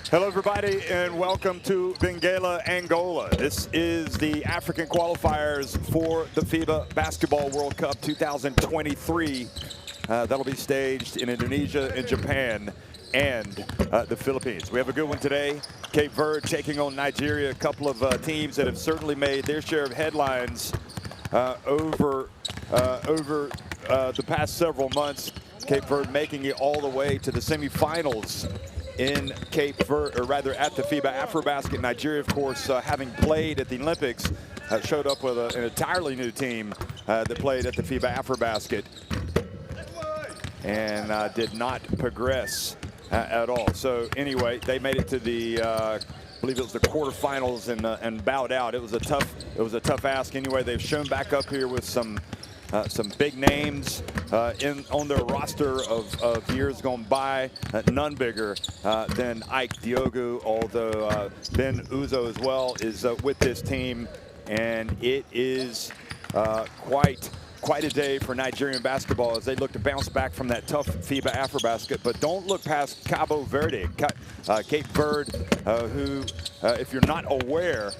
Hello, everybody, and welcome to Benguela, Angola. This is the African qualifiers for the FIBA Basketball World Cup 2023. That'll be staged in Indonesia and Japan and the Philippines. We have a good one today. Cape Verde taking on Nigeria, a couple of teams that have certainly made their share of headlines over the past several months. Cape Verde making it all the way to the semifinals in Cape Verde, or rather at the FIBA AfroBasket. Nigeria, of course, having played at the Olympics, showed up with an entirely new team that played at the FIBA AfroBasket and did not progress at all. So anyway, they made it to the I believe it was the quarterfinals and bowed out. It was a tough ask. Anyway, they've shown back up here with some big names on their roster of years gone by. None bigger than Ike Diogu, although Ben Uzo as well is with this team, and it is quite a day for Nigerian basketball as they look to bounce back from that tough FIBA AfroBasket. But don't look past Cabo Verde, Cape Verde, who, if you're not aware,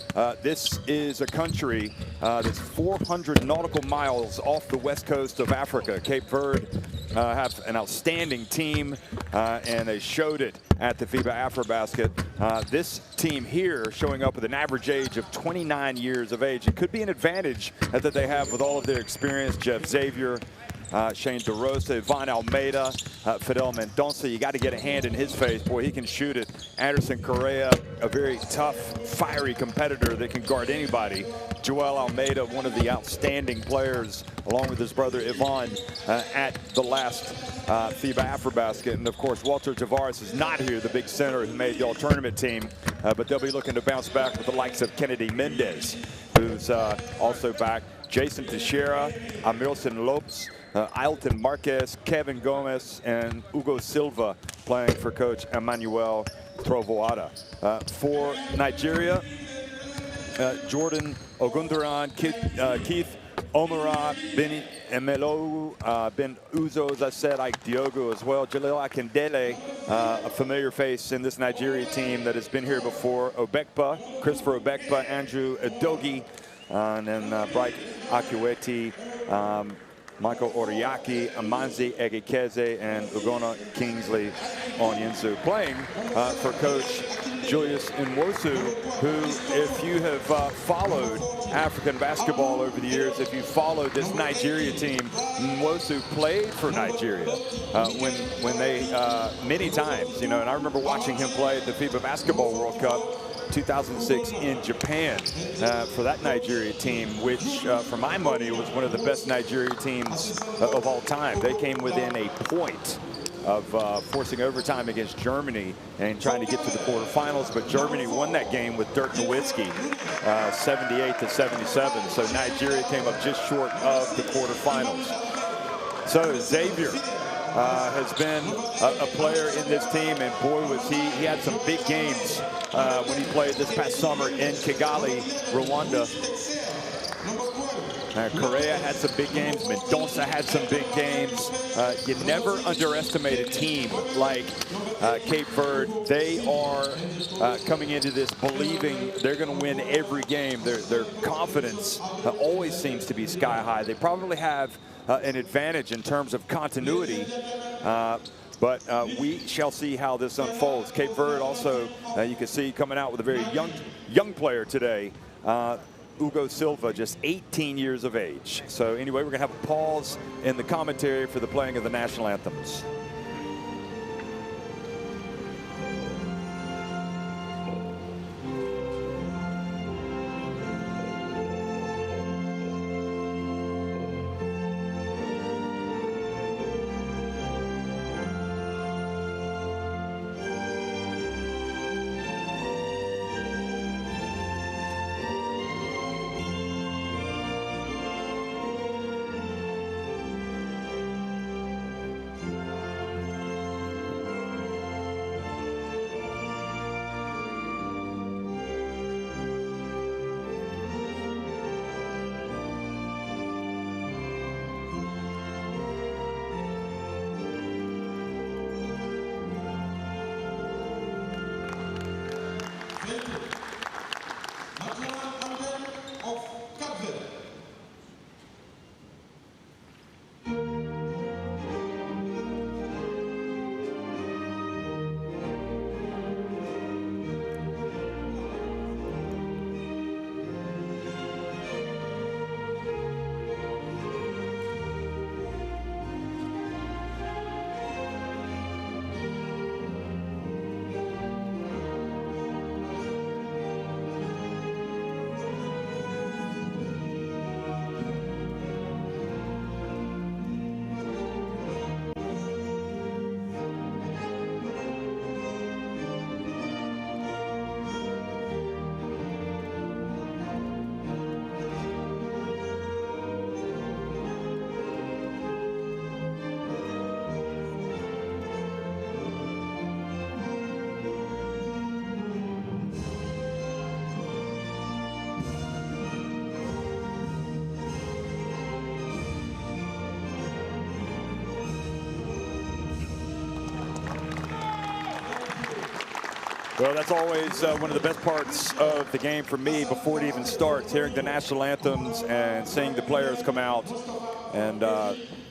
this is a country that's 400 nautical miles off the west coast of Africa. Cape Verde have an outstanding team, and they showed it at the FIBA AfroBasket. This team here showing up with an average age of 29 years of age. It could be an advantage that they have with all of their experience. Jeff Xavier, Shane DeRosa, Ivan Almeida, Fidel Mendonça. You got to get a hand in his face. Boy, he can shoot it. Anderson Correa, a very tough, fiery competitor that can guard anybody. Joel Almeida, one of the outstanding players, along with his brother Ivan, at the last FIBA AfroBasket. And of course, Walter Tavares is not here, the big center who made the all-tournament team, but they'll be looking to bounce back with the likes of Kennedy Mendez, who's also back. Jason Teixeira, Amilson Lopes, Ailton Marquez, Kevin Gomez, and Hugo Silva playing for coach Emmanuel Trovoada. For Nigeria, Jordan Ogunduran, Keith Omara, Benny Emelo, Ben Uzo, as I said, Ike Diogu as well. Jalil Akindele, a familiar face in this Nigeria team that has been here before. Obekpa, Christopher Obekpa, Andrew Edogi, and then Bright Akiweti, Michael Oriaki, Amanzi Egekeze, and Ugona Kingsley Onyensu, playing for coach Julius Nwosu, who, if you have followed African basketball over the years, if you followed this Nigeria team, Nwosu played for Nigeria when they, many times, you know, and I remember watching him play at the FIBA Basketball World Cup 2006 in Japan for that Nigeria team, which for my money was one of the best Nigeria teams of all time. They came within a point of forcing overtime against Germany and trying to get to the quarterfinals, but Germany won that game with Dirk Nowitzki 78-77. So Nigeria came up just short of the quarterfinals. So Xavier has been a player in this team, and boy, was he had some big games when he played this past summer in Kigali, Rwanda. Correa had some big games. Mendonça had some big games. You never underestimate a team like Cape Verde. They are coming into this believing they're going to win every game. Their confidence always seems to be sky high. They probably have an advantage in terms of continuity, but we shall see how this unfolds. Cape Verde also, you can see, coming out with a very young player today. Hugo Silva, just 18 years of age. So anyway, we're going to have a pause in the commentary for the playing of the national anthems. Well, that's always one of the best parts of the game for me before it even starts, hearing the national anthems and seeing the players come out and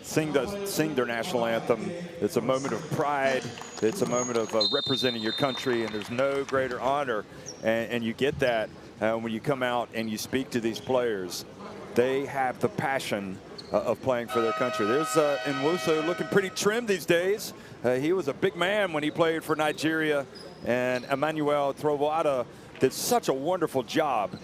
sing their national anthem. It's a moment of pride. It's a moment of representing your country, and there's no greater honor. And you get that when you come out and you speak to these players. They have the passion of playing for their country. There's Nwosu looking pretty trim these days. He was a big man when he played for Nigeria, and Emmanuel Trovoada did such a wonderful job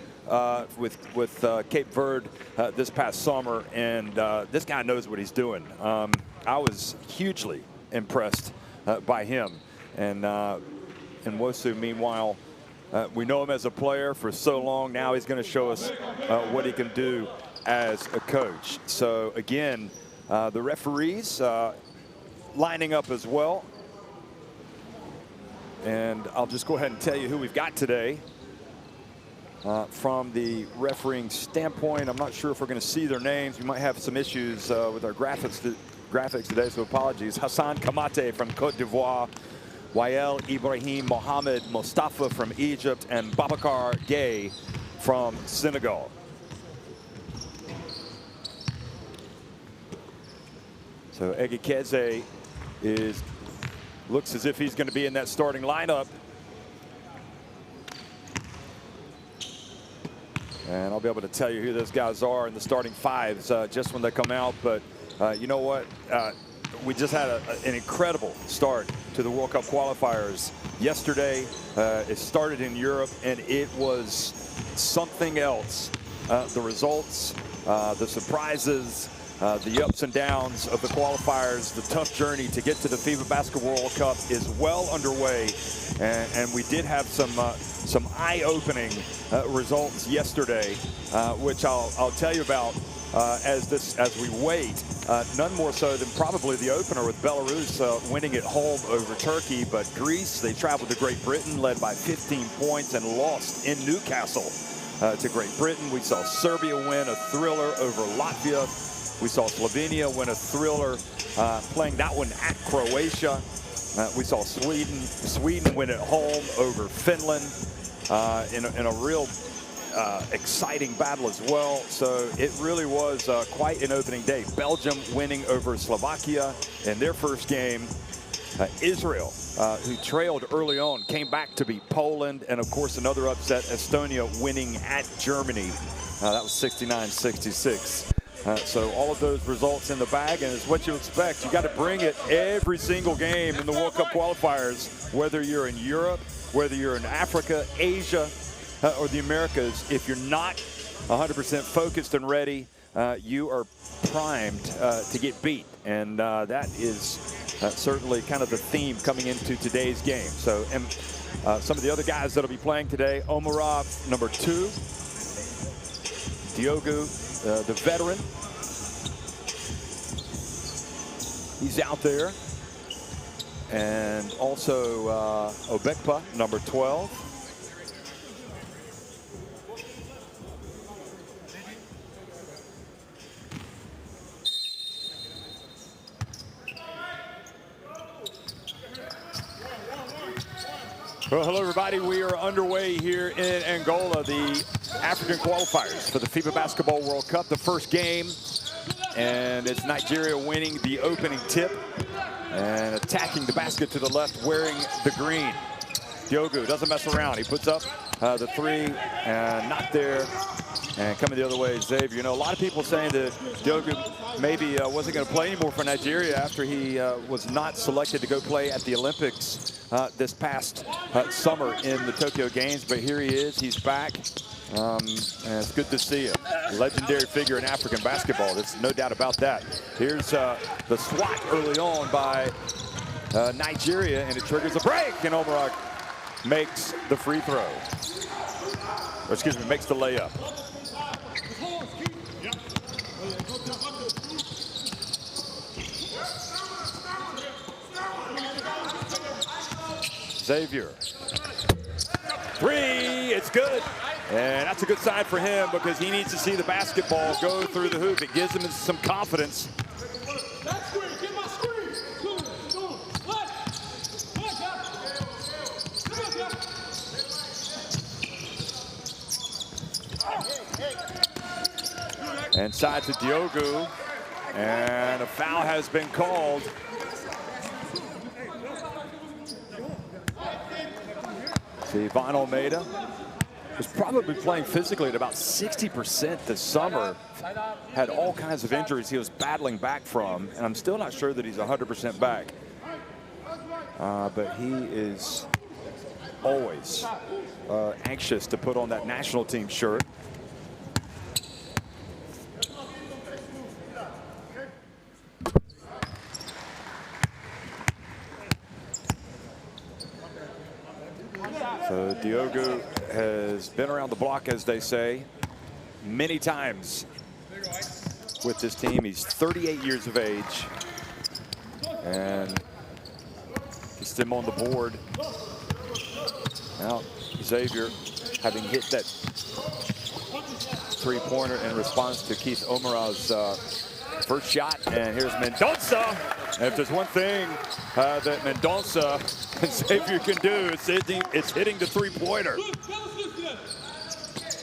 with Cape Verde this past summer, and this guy knows what he's doing. I was hugely impressed by him. And Nwosu, meanwhile, we know him as a player for so long. Now he's going to show us what he can do as a coach. So again, the referees lining up as well. And I'll just go ahead and tell you who we've got today. From the refereeing standpoint, I'm not sure if we're going to see their names. We might have some issues with our graphics today, so apologies. Hassan Kamate from Cote d'Ivoire, Wael Ibrahim Mohamed Mustafa from Egypt, and Babacar Gay from Senegal. So Egekeze looks as if he's going to be in that starting lineup. And I'll be able to tell you who those guys are in the starting fives just when they come out. But you know what? We just had an incredible start to the World Cup qualifiers yesterday. It started in Europe, and it was something else. The results, the surprises, the ups and downs of the qualifiers, the tough journey to get to the FIBA Basketball World Cup is well underway. And we did have some eye-opening results yesterday, which I'll tell you about as we wait. None more so than probably the opener with Belarus winning at home over Turkey. But Greece, they traveled to Great Britain, led by 15 points and lost in Newcastle to Great Britain. We saw Serbia win a thriller over Latvia. We saw Slovenia win a thriller, playing that one at Croatia. We saw Sweden win at home over Finland in a real exciting battle as well. So it really was quite an opening day. Belgium winning over Slovakia in their first game. Israel, who trailed early on, came back to beat Poland. And of course, another upset, Estonia winning at Germany. That was 69-66. So all of those results in the bag, and it's what you expect. You got to bring it every single game in the World Cup qualifiers, whether you're in Europe, whether you're in Africa, Asia, or the Americas. If you're not 100% focused and ready, you are primed to get beat. And that is certainly kind of the theme coming into today's game. So some of the other guys that'll be playing today, Omarov, number 2. Diogo, the veteran. He's out there. And also Obekpa, number 12. Well, hello, everybody. We are underway here in Angola, the African qualifiers for the FIBA Basketball World Cup. The first game, and it's Nigeria winning the opening tip and attacking the basket to the left, wearing the green. Diogo doesn't mess around. He puts up the 3, and not there. And coming the other way, Xavier. You know, a lot of people saying that Diogo maybe wasn't going to play anymore for Nigeria after he was not selected to go play at the Olympics this past summer in the Tokyo Games. But here he is. He's back. And it's good to see him. Legendary figure in African basketball. There's no doubt about that. Here's the swat early on by Nigeria, and it triggers a break. And Omarov makes the free throw. Or excuse me, makes the layup. Xavier. 3, it's good. And that's a good sign for him because he needs to see the basketball go through the hoop. It gives him some confidence. Inside to Diogo, and a foul has been called. See, Ivan Almeida was probably playing physically at about 60% this summer. Had all kinds of injuries he was battling back from, and I'm still not sure that he's 100% back. But he is always anxious to put on that national team shirt. So Diogo has been around the block, as they say, many times with this team. He's 38 years of age, and gets them on the board. Now Xavier, having hit that three-pointer in response to Keith Omara's first shot, and here's Mendonça. And if there's one thing that Mendonça and Xavier can do, it's hitting the three-pointer.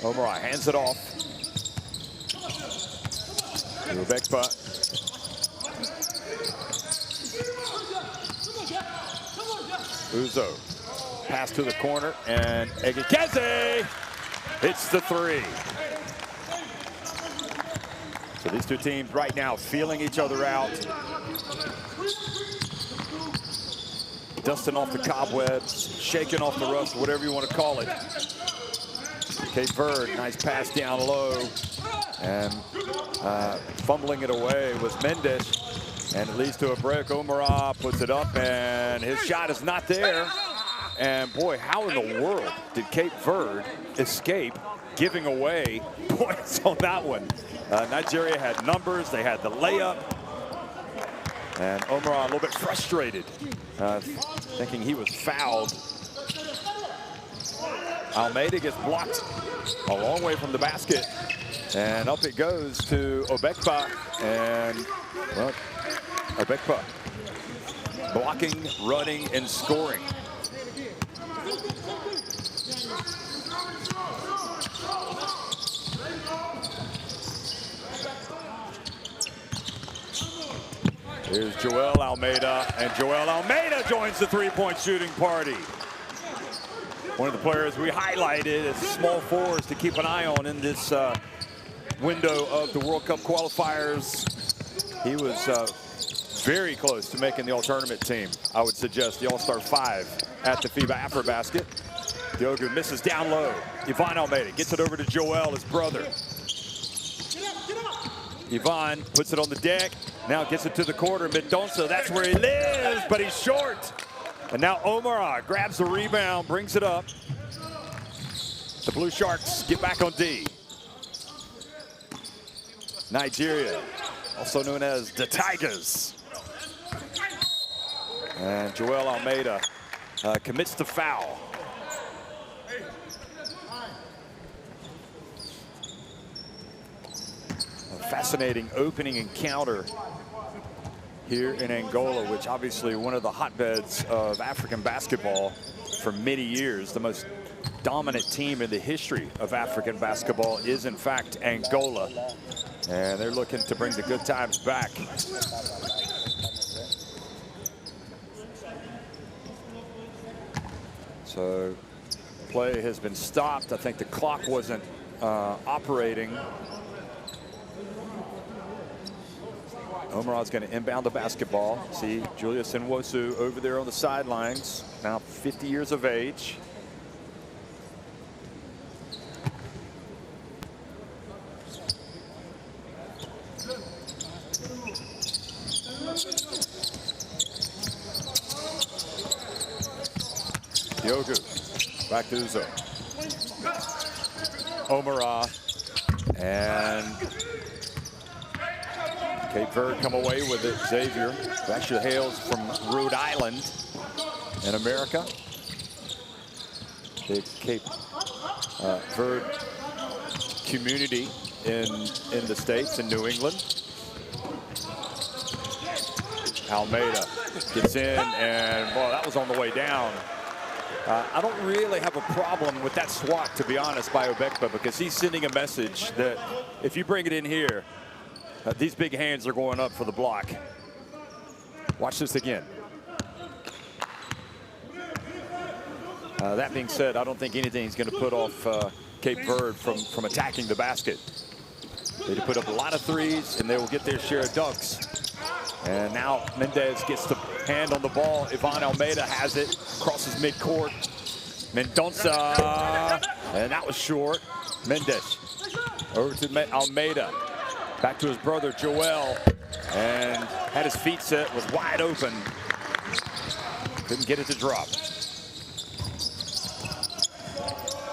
Omara hands it off. Rebecca. Uzo. Pass to the corner, and Egekeze hits the three. So these two teams right now feeling each other out. Dusting off the cobwebs, shaking off the rust, whatever you want to call it. Cape Verde, nice pass down low. And fumbling it away was Mendes. And it leads to a break. Omara puts it up, and his shot is not there. And boy, how in the world did Cape Verde escape giving away points on that one? Nigeria had numbers, they had the layup. And Omara a little bit frustrated, thinking he was fouled. Almeida gets blocked a long way from the basket. And up it goes to Obekpa. And, well, Obekpa blocking, running, and scoring. Here's Joel Almeida, and Joel Almeida joins the three-point shooting party. One of the players we highlighted as small forwards to keep an eye on in this window of the World Cup qualifiers. He was very close to making the all-tournament team. I would suggest the All-Star 5 at the FIBA AfroBasket. Diogo misses down low. Ivan Almeida gets it over to Joel, his brother. Ivan puts it on the deck. Now gets it to the quarter. Mendonça, that's where he lives, but he's short. And now Omara grabs the rebound, brings it up. The Blue Sharks get back on D. Nigeria, also known as the Tigers. And Joel Almeida commits the foul. A fascinating opening encounter here in Angola, which obviously one of the hotbeds of African basketball for many years. The most dominant team in the history of African basketball is in fact Angola. And they're looking to bring the good times back. So play has been stopped. I think the clock wasn't operating. Omara's going to inbound the basketball. See Julius Nwosu over there on the sidelines, now 50 years of age. Diogo, back to Uzo. Omara, and Cape Verde come away with it. Xavier, who actually hails from Rhode Island in America. The Cape Verde community in the States, in New England. Almeida gets in, and boy, that was on the way down. I don't really have a problem with that swat, to be honest, by Obekpa, because he's sending a message that if you bring it in here, these big hands are going up for the block. Watch this again. That being said, I don't think anything's going to put off Cape Verde from attacking the basket. They put up a lot of threes, and they will get their share of dunks. And now Mendez gets the hand on the ball. Ivan Almeida has it, crosses midcourt. Mendonça, and that was short. Mendez over to Almeida. Back to his brother, Joel, and had his feet set, was wide open. Couldn't get it to drop.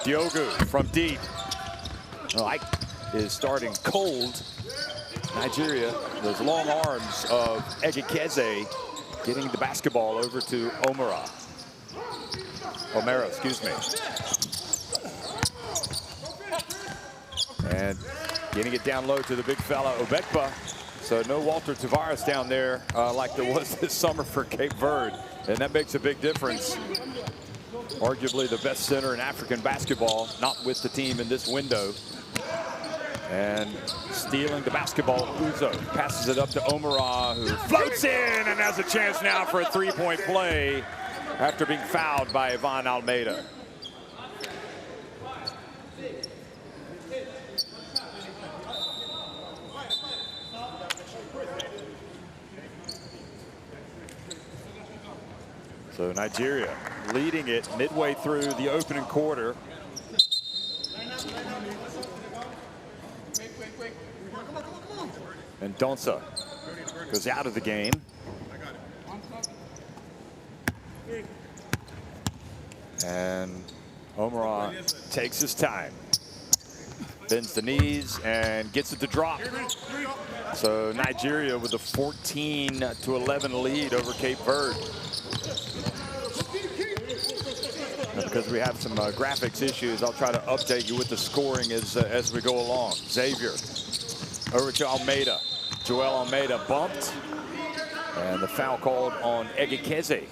Diogo from deep. Ike is starting cold. Nigeria, those long arms of Egekeze getting the basketball over to O'Mara, excuse me. And getting it down low to the big fella, Obekpa. So no Walter Tavares down there like there was this summer for Cape Verde. And that makes a big difference. Arguably the best center in African basketball, not with the team in this window. And stealing the basketball, Uzo passes it up to O'Mara, who floats in and has a chance now for a three-point play after being fouled by Ivan Almeida. So Nigeria leading it midway through the opening quarter. And Mendonça goes out of the game. And O'Mara takes his time. Bends the knees and gets it to drop. So Nigeria with a 14-11 lead over Cape Verde. Because we have some graphics issues, I'll try to update you with the scoring as we go along. Xavier over to Almeida. Joel Almeida bumped. And the foul called on Egekeze.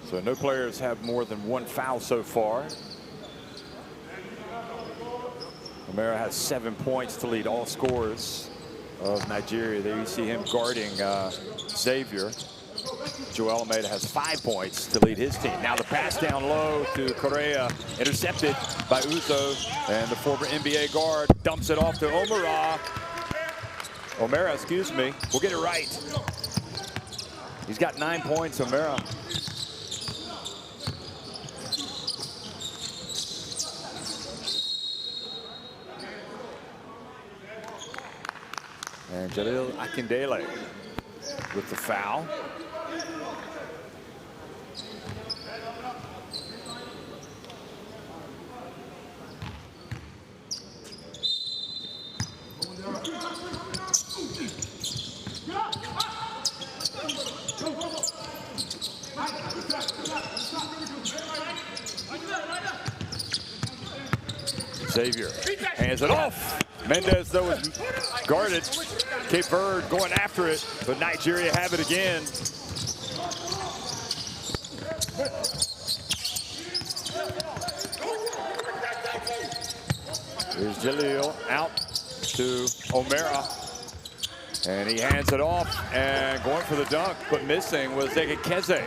So no players have more than one foul so far. O'Mara has 7 points to lead all scorers of Nigeria. There you see him guarding Xavier. Joel Almeida has 5 points to lead his team. Now the pass down low to Correa, intercepted by Uzo, and the former NBA guard dumps it off to O'Mara, excuse me. We'll get it right. He's got 9 points, O'Mara. And Jalil Akindele with the foul. Xavier hands it off. Mendez, though, is guarded. Cape Verde going after it, but Nigeria have it again. Here's Jalil out to O'Mara. And he hands it off, and going for the dunk, but missing was Egekeze.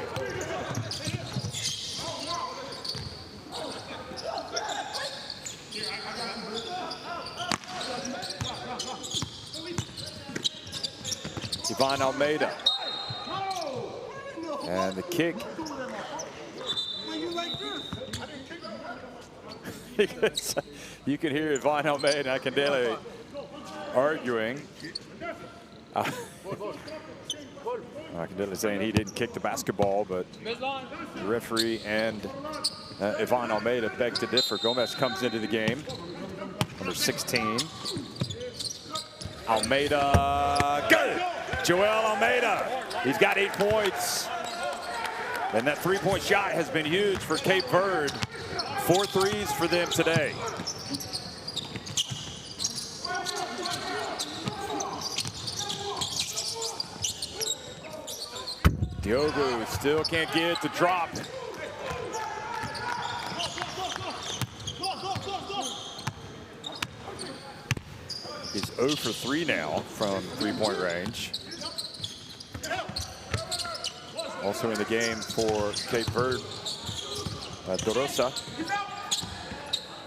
Ivan Almeida. And the kick. You can hear Ivan Almeida and Akindele arguing. Akindele saying he didn't kick the basketball, but the referee and Ivan Almeida beg to differ. Gomez comes into the game, number 16. Almeida, good! Joel Almeida, he's got 8 points. And that three-point shot has been huge for Cape Verde. 4 threes for them today. Diogo still can't get it to drop. He's 0 for 3 now from three-point range. Also in the game for Cape Verde, Dorosa.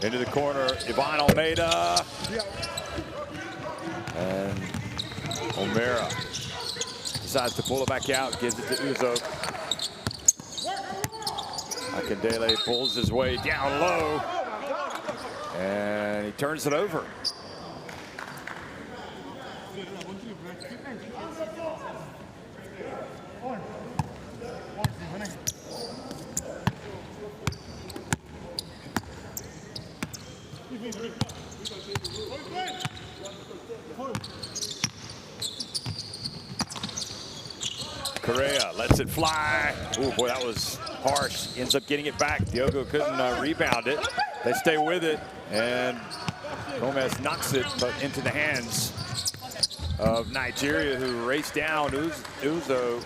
Into the corner, Ivan Almeida. And O'Mara decides to pull it back out, gives it to Uzo. Akindele pulls his way down low, and he turns it over. Correa lets it fly. Oh boy, that was harsh. Ends up getting it back. Diogo couldn't rebound it. They stay with it, and Gomez knocks it, but into the hands of Nigeria, who raced down Uzo.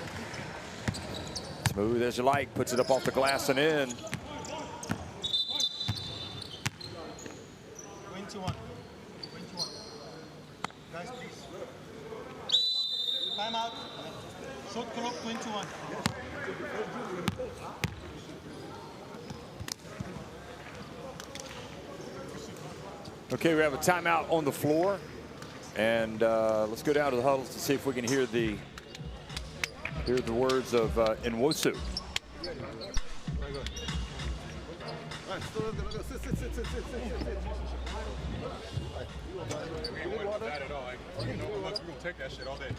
Smooth as you like, puts it up off the glass and in. 21. Guys, please. Time out. Shot clock 21. Okay, we have a timeout on the floor, and let's go down to the huddles to see if we can hear the words of Nwosu. We're gonna take that shit all day.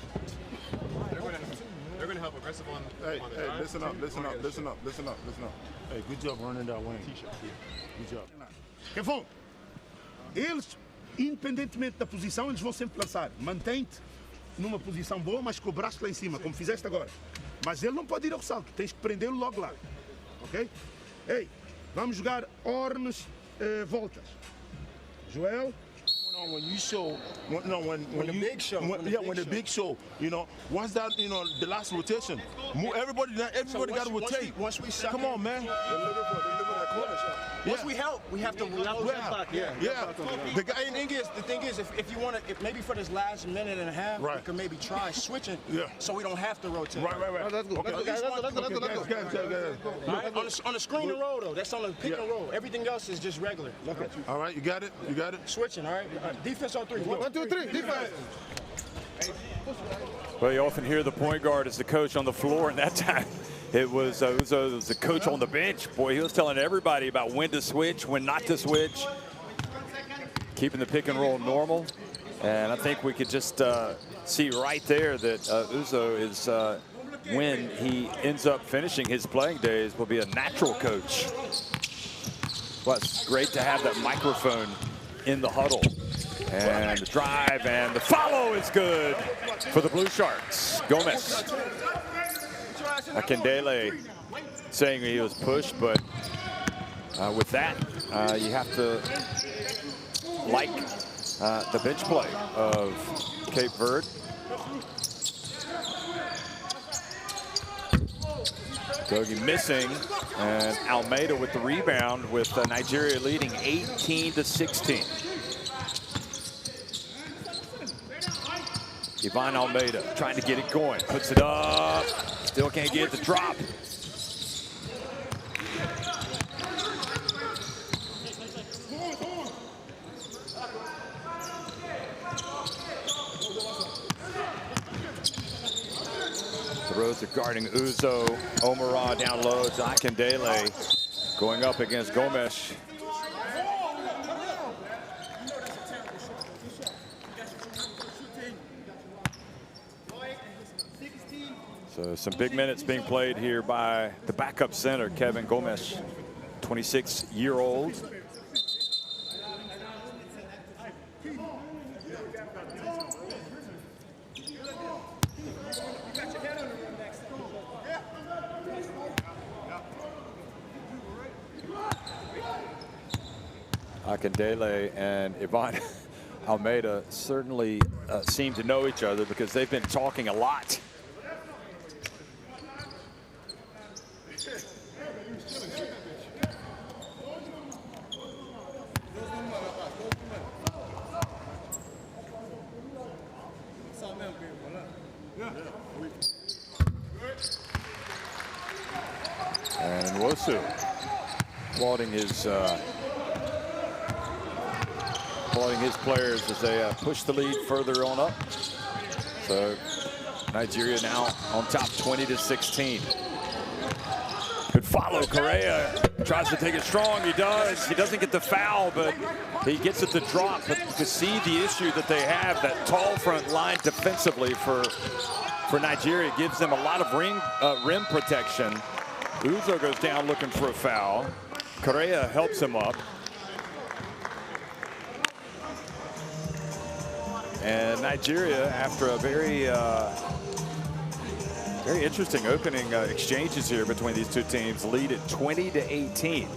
They're gonna help aggressive on. Hey, listen up. Hey, good job running that wing. Good job. Kevon, eles, independentemente da posição, eles vão sempre lançar. Mantém-te numa posição boa, mas com o braço lá em cima, como fizeste agora. Mas ele não pode ir ao salto, tens que prendê-lo logo lá. Ok? Ei, vamos jogar horns, voltas. Joel. When you show, when the big show, when the big show, you know, once that, you know, the last rotation, everybody got to rotate. Once we suck Come on, man. Once we help, we have to back. Yeah. The thing is, if you want to, maybe for this last minute and a half, right, you can maybe try switching, so we don't have to rotate. Right. Let's go. On the screen and roll though, that's on the pick and roll. Everything else is just regular. All right, you got it. Switching, all right. Defense on 3. 1, 2, 3. Defense. Well, you often hear the point guard as the coach on the floor, and that time it was the coach on the bench. Boy, he was telling everybody about when to switch, when not to switch, keeping the pick and roll normal. And I think we could just see right there that Uzo is, when he ends up finishing his playing days, will be a natural coach. Well, it's great to have that microphone in the huddle. And the drive and the follow is good for the Blue Sharks. Gomez. Akindele saying he was pushed, but with that, you have to like the bench play of Cape Verde. Dogie missing, and Almeida with the rebound, with Nigeria leading 18-16. Ivan Almeida trying to get it going, puts it up, still can't get it to drop. The Rose are guarding Uzo, Omara down low, Akindele going up against Gomes. So some big minutes being played here by the backup center, Kevin Gomes, 26-year-old. Akindele and Ivan Almeida certainly seem to know each other because they've been talking a lot. And Nwosu applauding his players as they push the lead further on up. So Nigeria now on top 20-16. Good follow. Correa tries to take it strong. He does. He doesn't get the foul, but he gets it to drop. But you can see the issue that they have, that tall front line defensively for Nigeria gives them a lot of rim protection. Uzo goes down looking for a foul. Correa helps him up. And Nigeria, after a very interesting opening exchanges here between these two teams, lead at 20-18.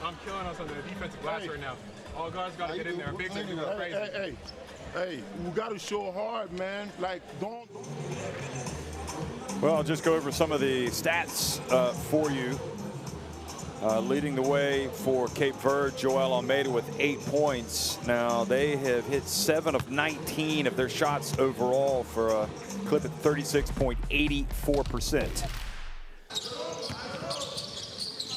I'm killing us on the defensive glass right now. All guards got to get in there. Bigs are doing crazy. Hey, we got to show hard, man. Like, don't. Well, I'll just go over some of the stats for you. Leading the way for Cape Verde, Joel Almeida with 8 points. Now, they have hit 7 of 19 of their shots overall for a clip at 36.84%.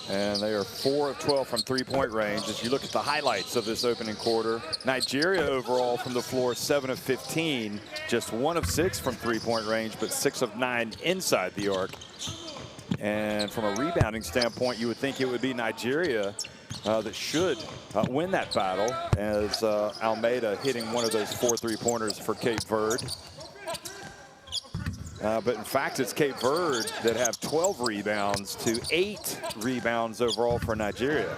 And they are 4 of 12 from three-point range. As you look at the highlights of this opening quarter, Nigeria overall from the floor, 7 of 15, just 1 of 6 from three-point range, but 6 of 9 inside the arc. And from a rebounding standpoint, you would think it would be Nigeria that should win that battle, as Almeida hitting one of those 4 three-pointers for Cape Verde. But in fact, it's Cape Verde that have 12 rebounds to 8 rebounds overall for Nigeria.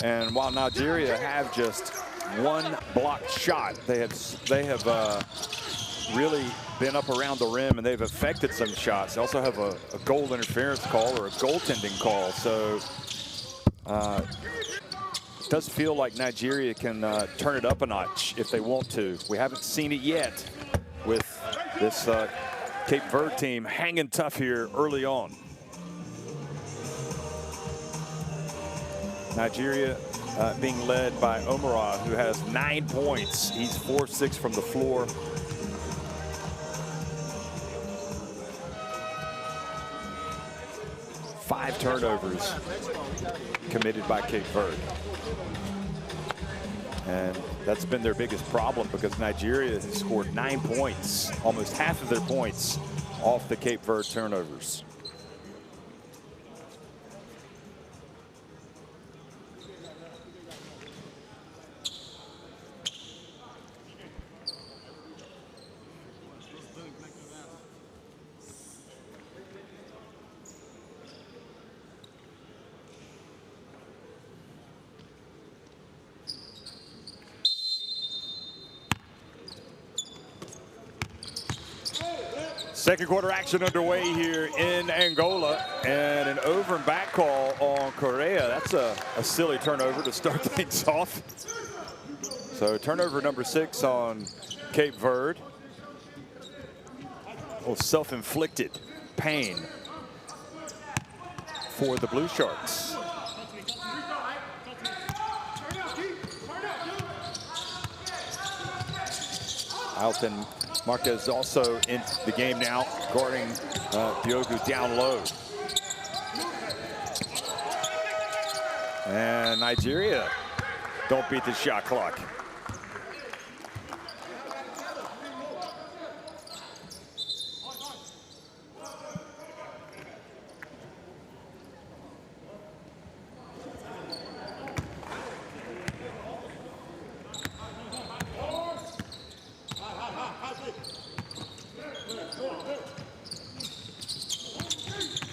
And while Nigeria have just 1 blocked shot, they have really been up around the rim, and they've affected some shots. They also have a goal interference call or a goaltending call. So it does feel like Nigeria can turn it up a notch if they want to. We haven't seen it yet with this Cape Verde team hanging tough here early on. Nigeria being led by Omara, who has 9 points. He's 4-6 from the floor. Five turnovers committed by Cape Verde. And that's been their biggest problem, because Nigeria has scored 9 points, almost half of their points off the Cape Verde turnovers. Second quarter action underway here in Angola, and an over and back call on Correa. That's a silly turnover to start things off. So turnover number 6 on Cape Verde. A little self-inflicted pain for the Blue Sharks. Alton Marquez also in the game now, guarding Biogu down low. And Nigeria don't beat the shot clock.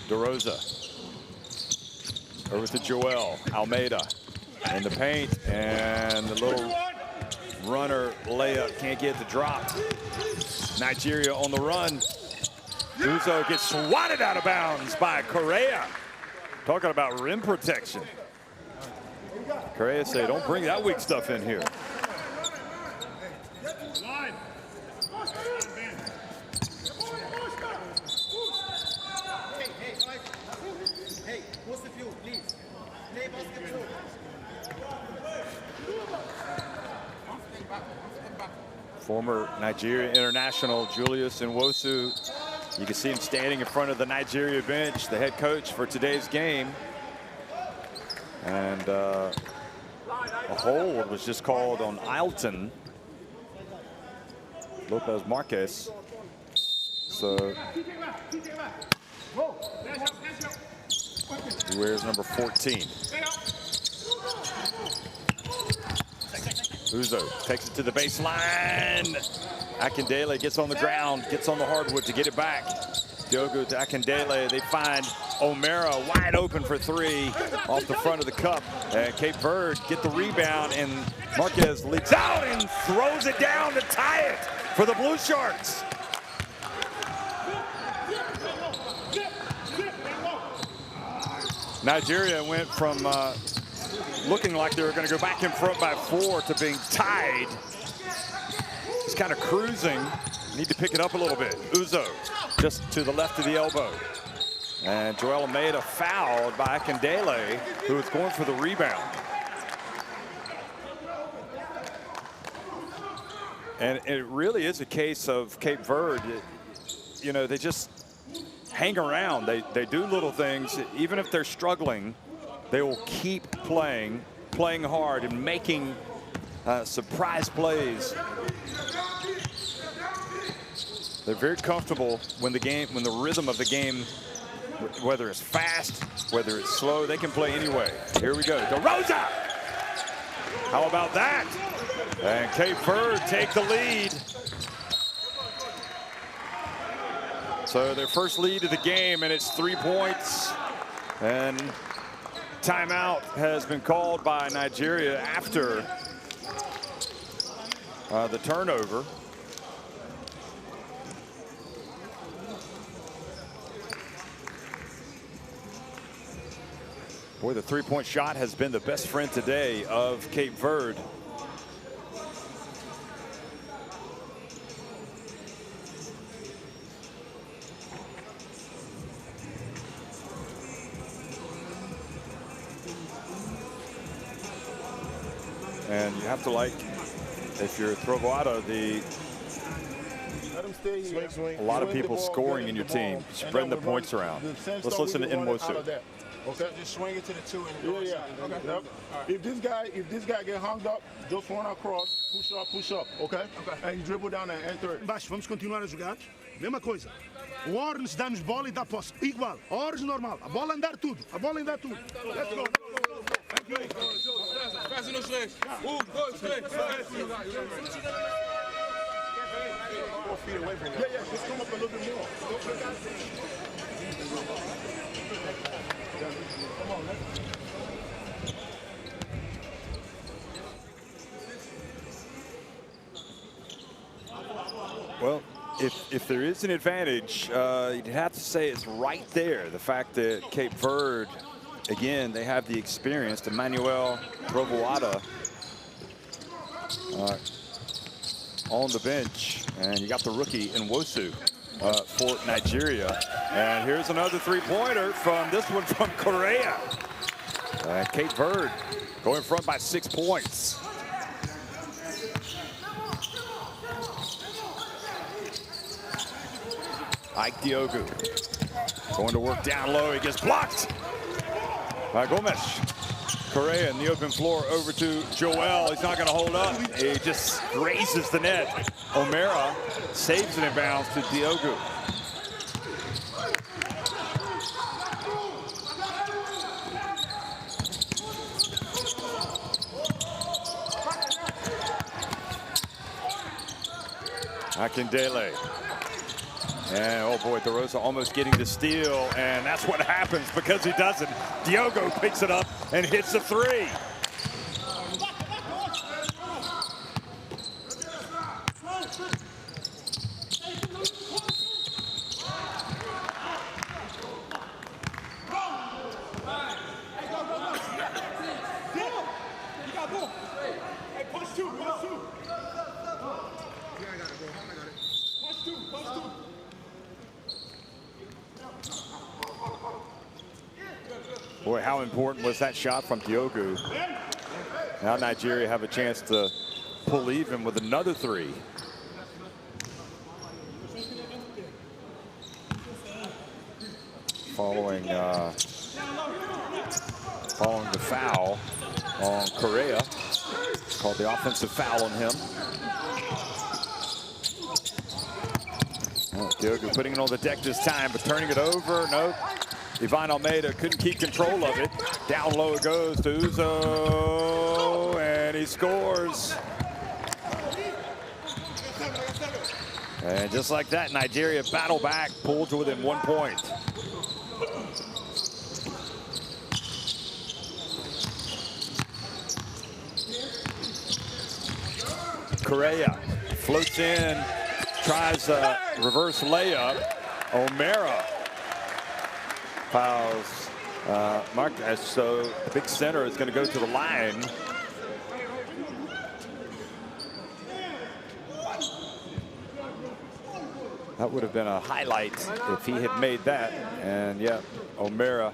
DeRosa over to Joel Almeida in the paint, and the little runner layup can't get the drop. Nigeria on the run. Uzo gets swatted out of bounds by Correa. Talking about rim protection. Correa say, don't bring that weak stuff in here. Former Nigeria international Julius Nwosu. You can see him standing in front of the Nigeria bench, the head coach for today's game. And a hold was just called on Ailton Lopez Marquez. So he wears number 14. Uzo takes it to the baseline. Akindele gets on the ground, gets on the hardwood to get it back. Diogo to Akindele. They find O'Mara wide open for three off the front of the cup. And Cape Verde get the rebound, and Marquez leaks out and throws it down to tie it for the Blue Sharks. Nigeria went from looking like they were going to go back in front by 4 to being tied. He's kind of cruising. Need to pick it up a little bit. Uzo just to the left of the elbow. And Joel Almeida fouled by Akindele, who was going for the rebound. And it really is a case of Cape Verde. You know, they just hang around. They do little things. Even if they're struggling, they will keep playing hard and making surprise plays. They're very comfortable when the rhythm of the game, whether it's fast, whether it's slow, they can play anyway. Here we go. DeRosa! How about that? And Cape Verde take the lead. So their first lead of the game, and it's 3 points. And timeout has been called by Nigeria after the turnover. Boy, the three-point shot has been the best friend today of Cape Verde. And you have to like, if you're Trovoada, a lot of people scoring in your team, spreading the points around. Let's listen to Nwosu. Okay, just swing it to the 2 and the side. Okay. Yep. If this guy get hung up, just run across, push up, okay? And you dribble down and enter it. Baixo, vamos continuar a jogar. Mesma coisa. O Orange dá-nos bola e dá posse. Igual. Orange normal. A bola andar tudo. Let's go. Faz nos 3. 1, 2, 3. Yeah, just come up a little bit more. Come on, Well, if there is an advantage, you'd have to say it's right there. The fact that Cape Verde, again, they have the experience. Emmanuel Trovoada on the bench, and you got the rookie Nwosu for Nigeria. And here's another three-pointer from this one from Correa. Cape Verde going in front by 6 points. Ike Diogu going to work down low. He gets blocked by Gomes. Correa in the open floor over to Joel. He's not going to hold up. He just grazes the net. O'Mara saves it in bounds to Diogu. Akindele. And oh boy, DeRosa almost getting the steal, and that's what happens because he doesn't. Diogo picks it up and hits the three. Boy, how important was that shot from Diogo? Now Nigeria have a chance to pull even with another 3. Following the foul on Correa. Called the offensive foul on him. Diogo putting it on the deck this time, but turning it over. Nope. Ivan Almeida couldn't keep control of it. Down low it goes to Uzo, and he scores. And just like that, Nigeria battle back, pulled to within 1 point. Correa floats in, tries a reverse layup. O'Mara fouls Marquez, so the big center is going to go to the line. That would have been a highlight if he had made that. And yeah, O'Mara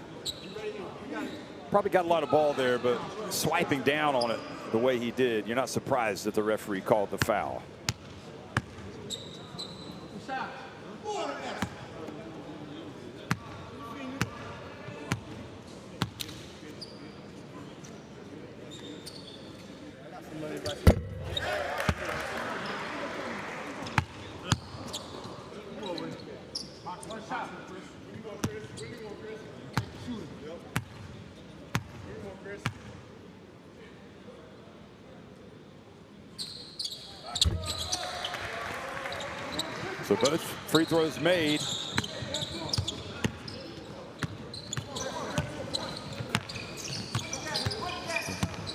probably got a lot of ball there, but swiping down on it the way he did, you're not surprised that the referee called the foul. So both free throws made.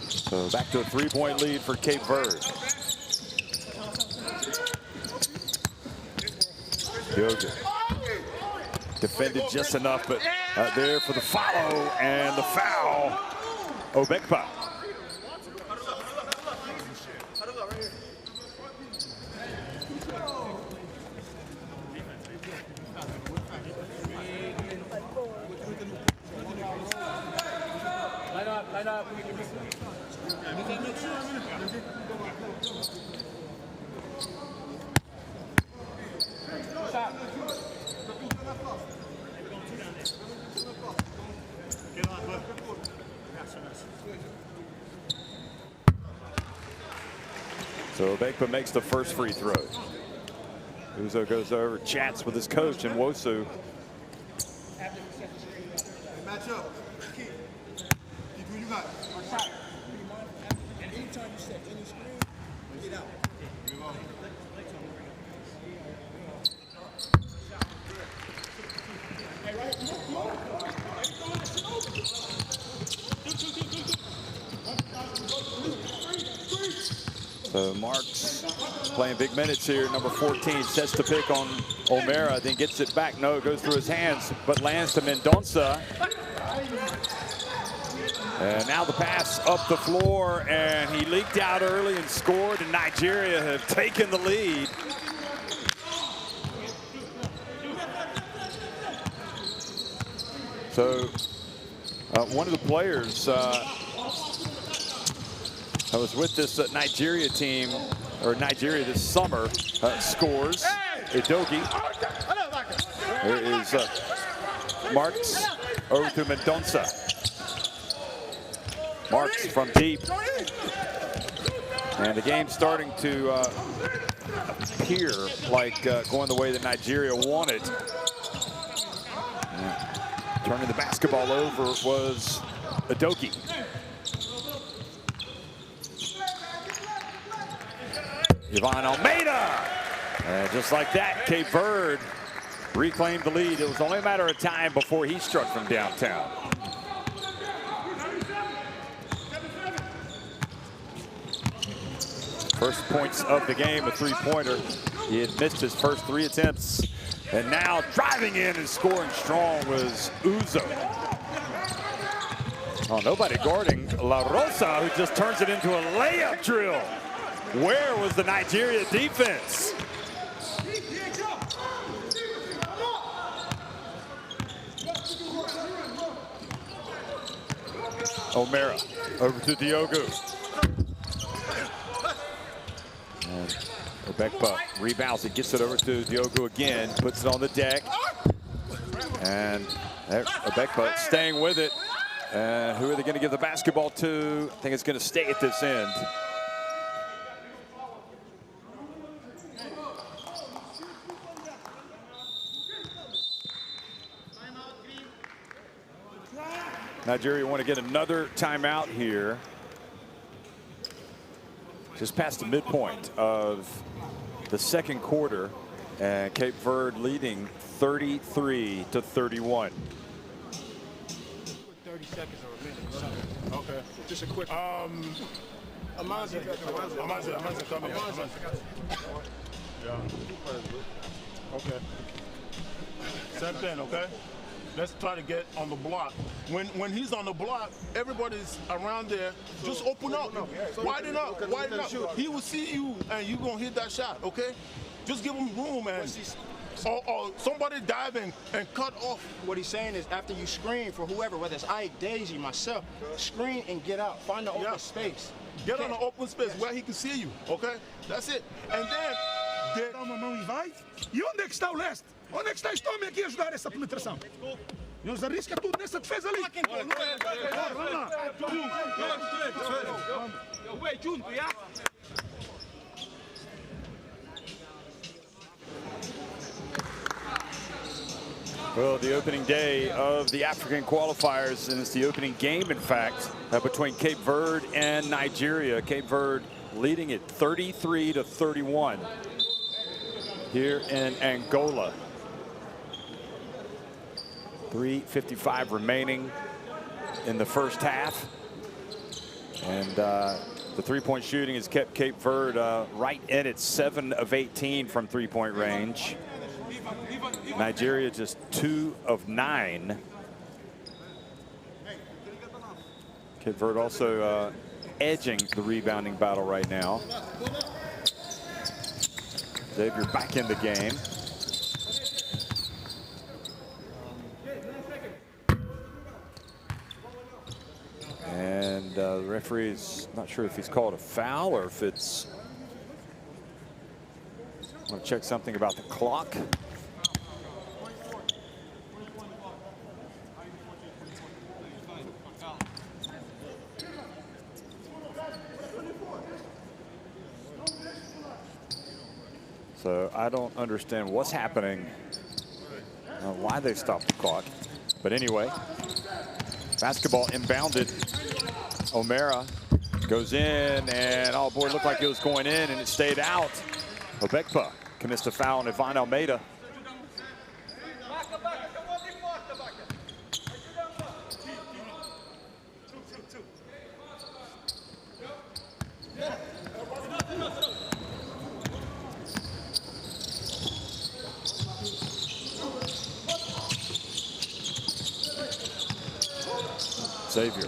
So back to a 3-point lead for Cape Verde. Diogo defended just enough, but there for the follow and the foul. Obekpa. So Obekpa makes the first free throw. Uzo goes over, chats with his coach, and Wosu. Match up. Keep who you got. And anytime you set any screen, get out. So Marks playing big minutes here. Number 14 sets the pick on O'Mara, then gets it back. No, it goes through his hands, but lands to Mendonça. And now the pass up the floor, and he leaked out early and scored, and Nigeria have taken the lead. So one of the players I was with this Nigeria team, or Nigeria this summer, scores. Edogi. There is Marks over to Mendonça. Marks from deep. And the game's starting to appear like going the way that Nigeria wanted. Turning the basketball over was Edogi. Ivan Almeida. And just like that, Cape Verde reclaimed the lead. It was only a matter of time before he struck from downtown. First points of the game, a three-pointer. He had missed his first 3 attempts. And now driving in and scoring strong was Uzo. Oh, nobody guarding La Rosa, who just turns it into a layup drill. Where was the Nigeria defense? O'Mara over to Diogo. Obekpa rebounds it, gets it over to Diogo again, puts it on the deck. And Obekpa staying with it. And who are they going to give the basketball to? I think it's going to stay at this end. Nigeria want to get another timeout here. Just past the midpoint of the second quarter, and Cape Verde leading 33-31. 30 seconds or a minute. So. Okay. Just a quick. Amaze coming. Yeah. Okay. Same thing, okay? Let's try to get on the block. When he's on the block, everybody's around there. Just open up. Widen up. Widen up. He will see you, and you're going to hit that shot, okay? Just give him room, man. Or somebody dive in and cut off. What he's saying is after you screen for whoever, whether it's Ike, Daisy, myself, screen and get out. Find the open space. Get on the open space where he can see you, okay? That's it. And then... Dá uma mão e vai. E onde é que está o leste? Onde é que está este homem aqui a ajudar essa penetração? Nos arrisca tudo nessa defesa ali. Vamos lá. Well, the opening day of the African qualifiers, and it's the opening game, in fact, between Cape Verde and Nigeria. Cape Verde leading it 33-31 here in Angola. 3:55 remaining in the first half. And the three-point shooting has kept Cape Verde right in at 7 of 18 from three-point range. Nigeria just 2 of 9. Cape Verde also edging the rebounding battle right now. Xavier back in the game. And the referee's not sure if he's called a foul or if it's... I want to check something about the clock. So I don't understand what's happening, why they stopped the clock. But anyway, basketball inbounded. O'Mara goes in, and oh boy, it looked like it was going in, and it stayed out. Obekpa commits a foul on Ivan Almeida. Xavier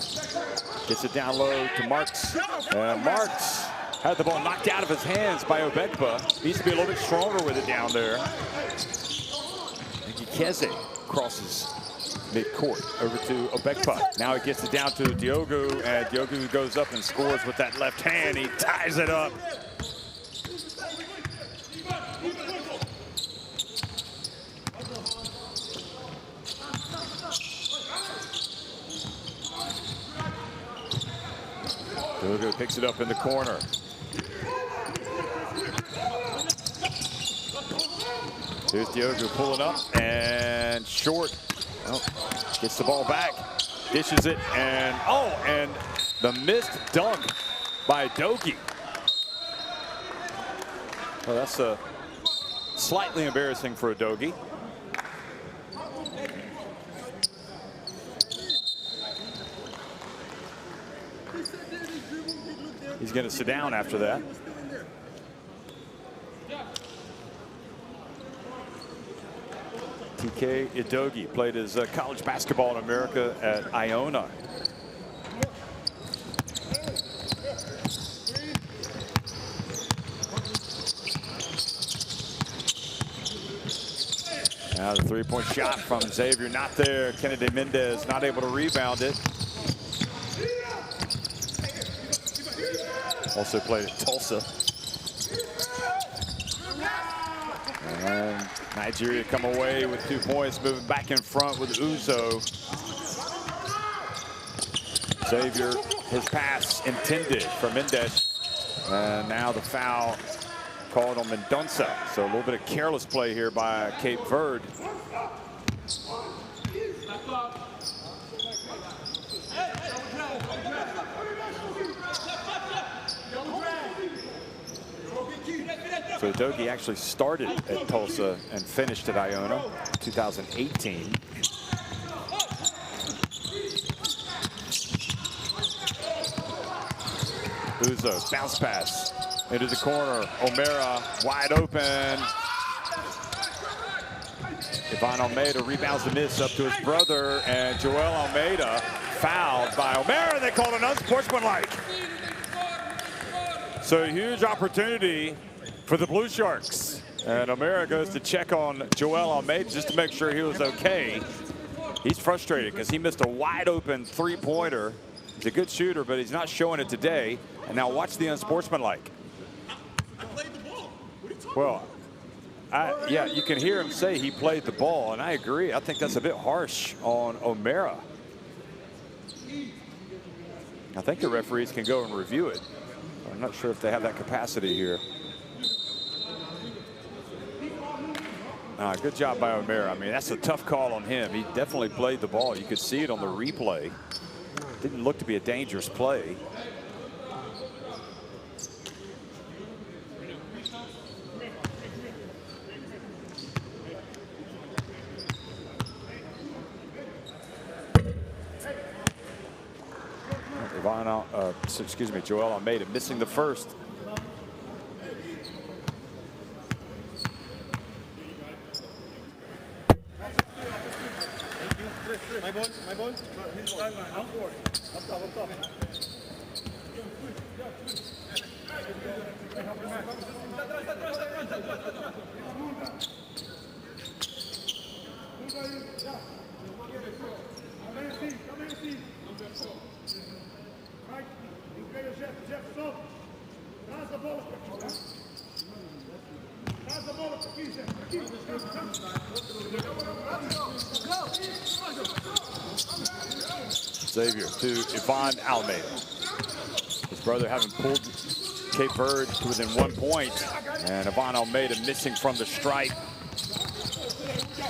gets it down low to Marks. And Marks had the ball knocked out of his hands by Obekpa. Needs to be a little bit stronger with it down there. Ikeze crosses mid-court over to Obekpa. Now he gets it down to Diogo, and Diogo goes up and scores with that left hand. He ties it up. Diogo picks it up in the corner. Here's Diogo pulling up and short. Oh, gets the ball back, dishes it, and oh, and the missed dunk by Doki. Well, that's slightly embarrassing for Doki. He's going to sit down after that. TK Idogi played his college basketball in America at Iona. Now the three-point shot from Xavier, not there. Kennedy Mendez not able to rebound it. Also played at Tulsa. Nigeria come away with 2 points, moving back in front with Uzo. Xavier, his pass intended for Mendes. And now the foul called on Mendonça. So a little bit of careless play here by Cape Verde. So Dogi actually started at Tulsa and finished at Iona 2018. Uzo, bounce pass into the corner. O'Mara wide open. Ivan Almeida rebounds the miss up to his brother, and Joel Almeida fouled by O'Mara. They called an unsportsmanlike. So a huge opportunity for the Blue Sharks. And O'Mara goes to check on Joel Almeida just to make sure he was okay. He's frustrated because he missed a wide open three-pointer. He's a good shooter, but he's not showing it today. And now watch the unsportsmanlike. Well, yeah, you can hear him say he played the ball, and I agree. I think that's a bit harsh on O'Mara. I think the referees can go and review it. I'm not sure if they have that capacity here. Good job by O'Mara. I mean, that's a tough call on him. He definitely played the ball. You could see it on the replay. Didn't look to be a dangerous play. Excuse me, Joel Almeida missing the first. My ball. Xavier to Ivan Almeida. His brother having pulled Cape Verde to within 1 point. And Ivan Almeida missing from the stripe.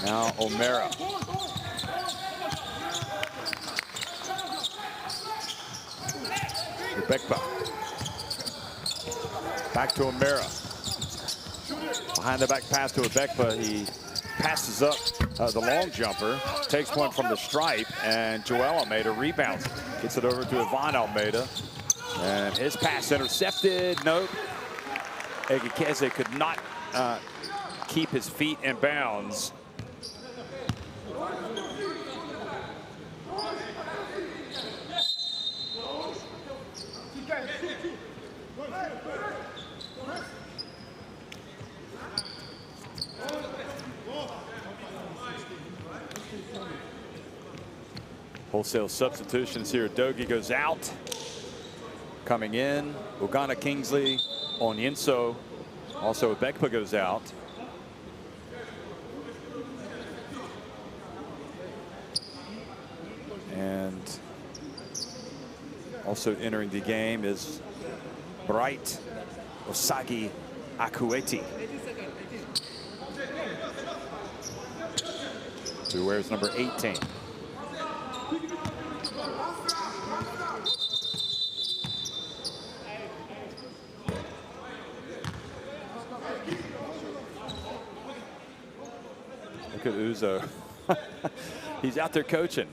Now O'Mara. Rebecca. Back to O'Mara. Behind the back pass to Rebecca. He passes up the long jumper, takes one from the stripe, and Joel Almeida rebounds. Gets it over to Ivan Almeida. And his pass intercepted. Nope. Egekeze could not keep his feet in bounds. Wholesale substitutions here. Dogi goes out. Coming in, Ugana Kingsley, Onyinso. Also, Bekpa goes out. And also entering the game is Bright Osagi Akueti, who wears number 18. Look at Uzo. He's out there coaching.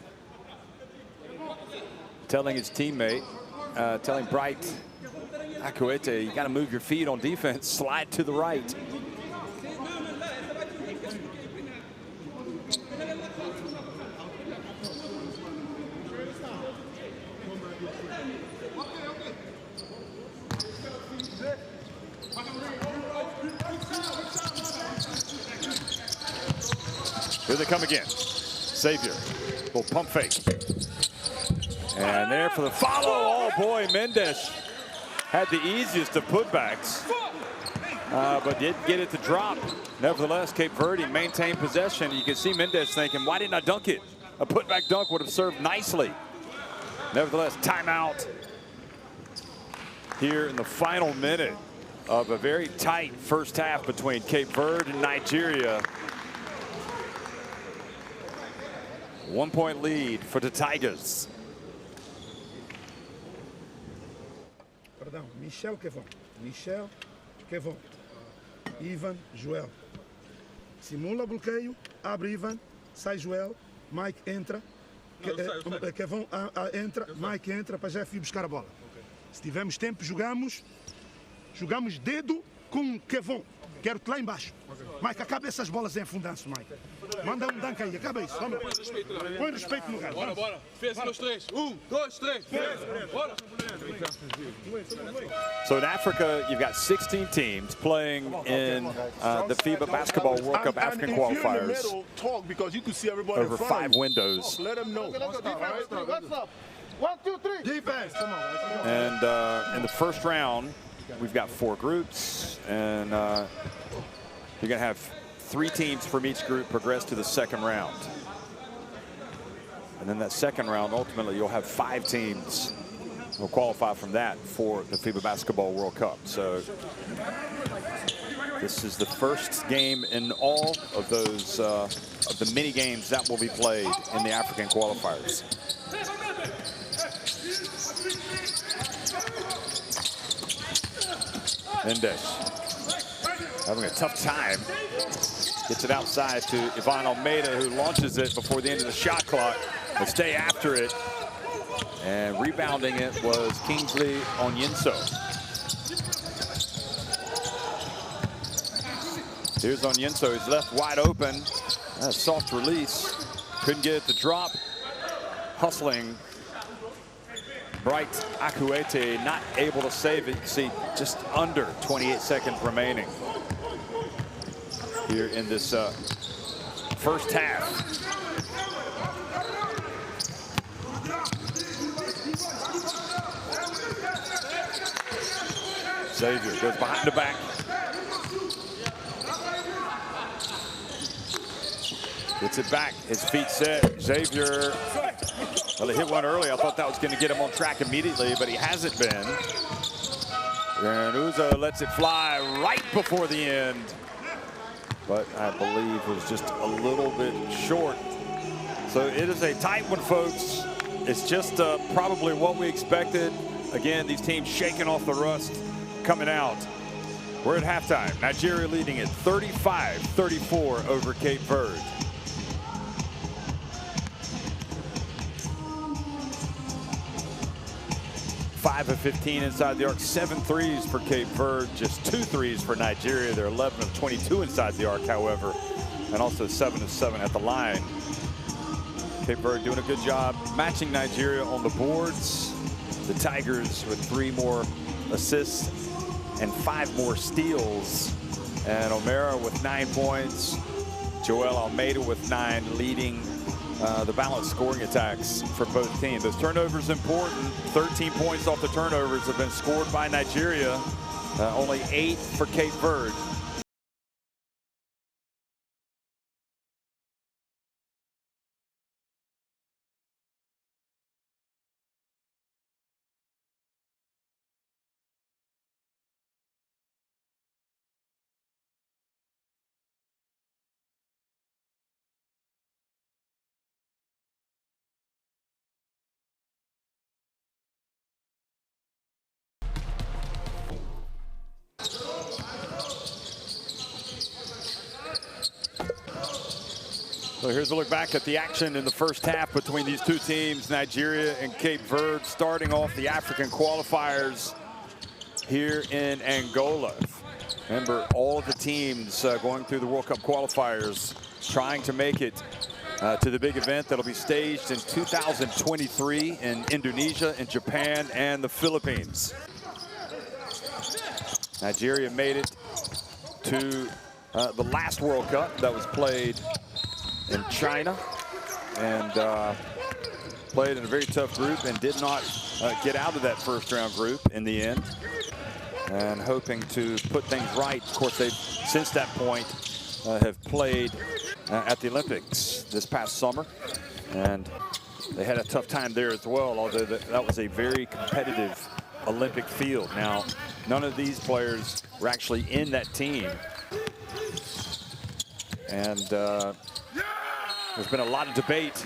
Telling his teammate, telling Bright Akuete, you got to move your feet on defense, slide to the right. Here they come again. Xavier, little pump fake. And there for the follow. Oh boy, Mendes had the easiest of putbacks. but didn't get it to drop. Nevertheless, Cape Verde maintained possession. You can see Mendez thinking, why didn't I dunk it? A putback dunk would have served nicely. Nevertheless, timeout here in the final minute of a very tight first half between Cape Verde and Nigeria. 1 point lead for the Tigers. Perdão, Michel Kevon. Michel Kevon. Ivan, Joel. Simula bloqueio, abre Ivan, sai Joel, Mike entra. Kevon entra, Mike entra para já ir buscar a bola. Se tivermos tempo, jogamos dedo com Kevon. Quero-te lá embaixo. Mike, acaba essas bolas em afundanço, Mike. Manda um dunk aí, acaba isso. Vamos. Põe respeito no lugar. Bora, bora. Fez, dois, três. 1, 2, 3. Bora. So in Africa, you've got 16 teams playing in the FIBA Basketball World Cup African Qualifiers talk because you can see everybody over 5 windows. Let them know. What's up? 1, 2, 3. Defense. Come on. And in the first round, we've got 4 groups, and you're going to have 3 teams from each group progress to the second round. And then that second round, ultimately, you'll have 5 teams will qualify from that for the FIBA Basketball World Cup. So this is the first game in all of those of the mini games that will be played in the African qualifiers. Mendez having a tough time. Gets it outside to Ivan Almeida, who launches it before the end of the shot clock. But stay after it. And rebounding it was Kingsley Onyinso. Here's Onyinso. He's left wide open. A soft release. Couldn't get it to drop. Hustling. Bright Akuete not able to save it. You see, just under 28 seconds remaining here in this first half. Xavier goes behind the back. Gets it back. His feet set. Xavier. Well, he hit one early. I thought that was going to get him on track immediately, but he hasn't been. And Uzo lets it fly right before the end. But I believe it was just a little bit short. So it is a tight one, folks. It's just probably what we expected. Again, these teams shaking off the rust coming out. We're at halftime. Nigeria leading it 35-34 over Cape Verde. 5 of 15 inside the arc, 7 threes for Cape Verde, just 2 threes for Nigeria. They're 11 of 22 inside the arc, however, and also 7 of 7 at the line. Cape Verde doing a good job matching Nigeria on the boards. The Tigers with 3 more assists and 5 more steals. And O'Mara with 9 points. Joel Almeida with 9, leading the balanced scoring attacks for both teams. Those turnovers important. 13 points off the turnovers have been scored by Nigeria. Only 8 for Cape Verde. So here's a look back at the action in the first half between these two teams, Nigeria and Cape Verde, starting off the African qualifiers here in Angola. Remember, all of the teams going through the World Cup qualifiers trying to make it to the big event that'll be staged in 2023 in Indonesia, in Japan, and the Philippines. Nigeria made it to the last World Cup that was played in China, and played in a very tough group and did not get out of that first round group in the end. and hoping to put things right. Of course, they've, since that point, have played at the Olympics this past summer, and they had a tough time there as well, although that was a very competitive Olympic field. Now, none of these players were actually in that team, and there's been a lot of debate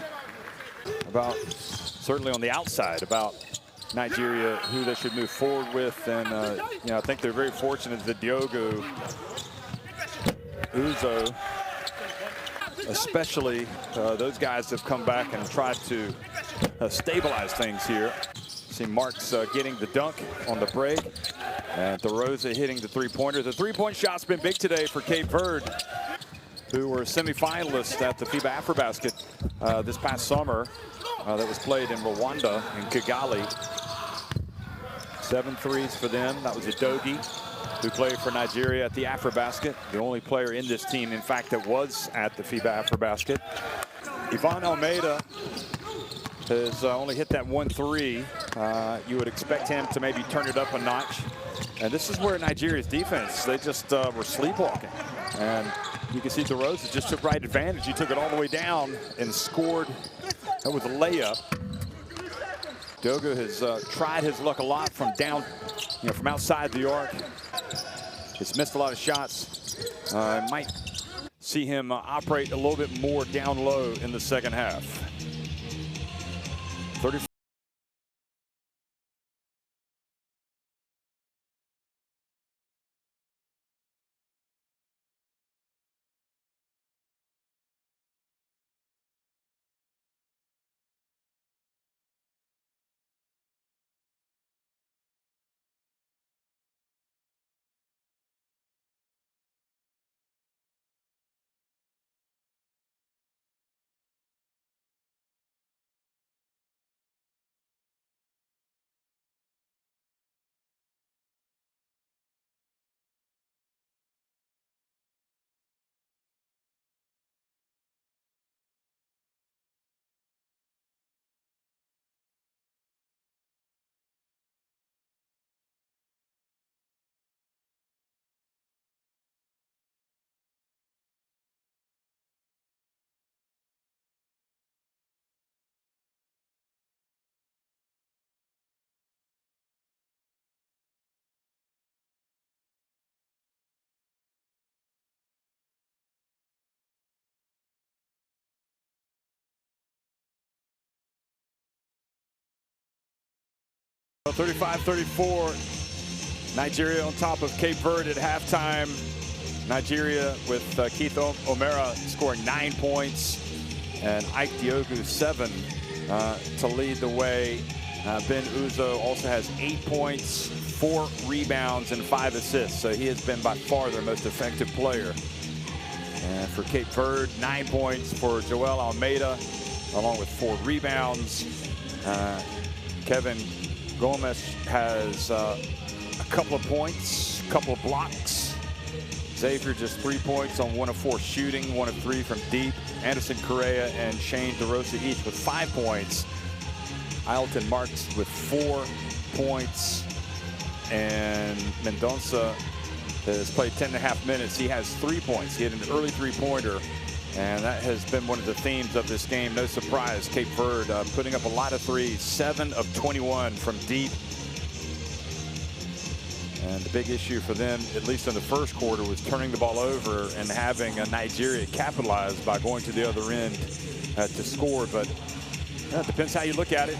about, certainly on the outside, about Nigeria, who they should move forward with. And you know, I think they're very fortunate that Diogo Uzo, especially, those guys have come back and tried to stabilize things here. See Marks getting the dunk on the break, and DeRosa hitting the three-pointer. The three-point shot's been big today for Cape Verde, who were semifinalists at the FIBA AfroBasket this past summer. That was played in Rwanda, in Kigali. 7 threes for them. That was Udogie, who played for Nigeria at the AfroBasket. The only player in this team, in fact, that was at the FIBA AfroBasket. Ivan Almeida has only hit that 1 3. You would expect him to maybe turn it up a notch. And this is where Nigeria's defense, they just were sleepwalking. And you can see DeRosa just took right advantage. He took it all the way down and scored with a layup. Dogo has tried his luck a lot from down, from outside the arc. He's missed a lot of shots. Might see him operate a little bit more down low in the second half. 35. So 35-34, Nigeria on top of Cape Verde at halftime. Nigeria with Keith O'Mara scoring 9 points and Ike Diogu 7 to lead the way. Ben Uzo also has 8 points, 4 rebounds, and 5 assists. So he has been by far their most effective player. And for Cape Verde, 9 points for Joel Almeida, along with 4 rebounds. Kevin Gomez has a couple of points, a couple of blocks. Xavier just 3 points on 1 of 4 shooting, 1 of 3 from deep. Anderson Correa and Shane DeRosa each with 5 points. Ailton Marks with 4 points. And Mendonça has played 10.5 minutes. He has 3 points. He had an early three-pointer, and that has been one of the themes of this game. No surprise, Cape Verde putting up a lot of threes, 7 of 21 from deep. And the big issue for them, at least in the first quarter, was turning the ball over and having Nigeria capitalize by going to the other end to score. But it depends how you look at it.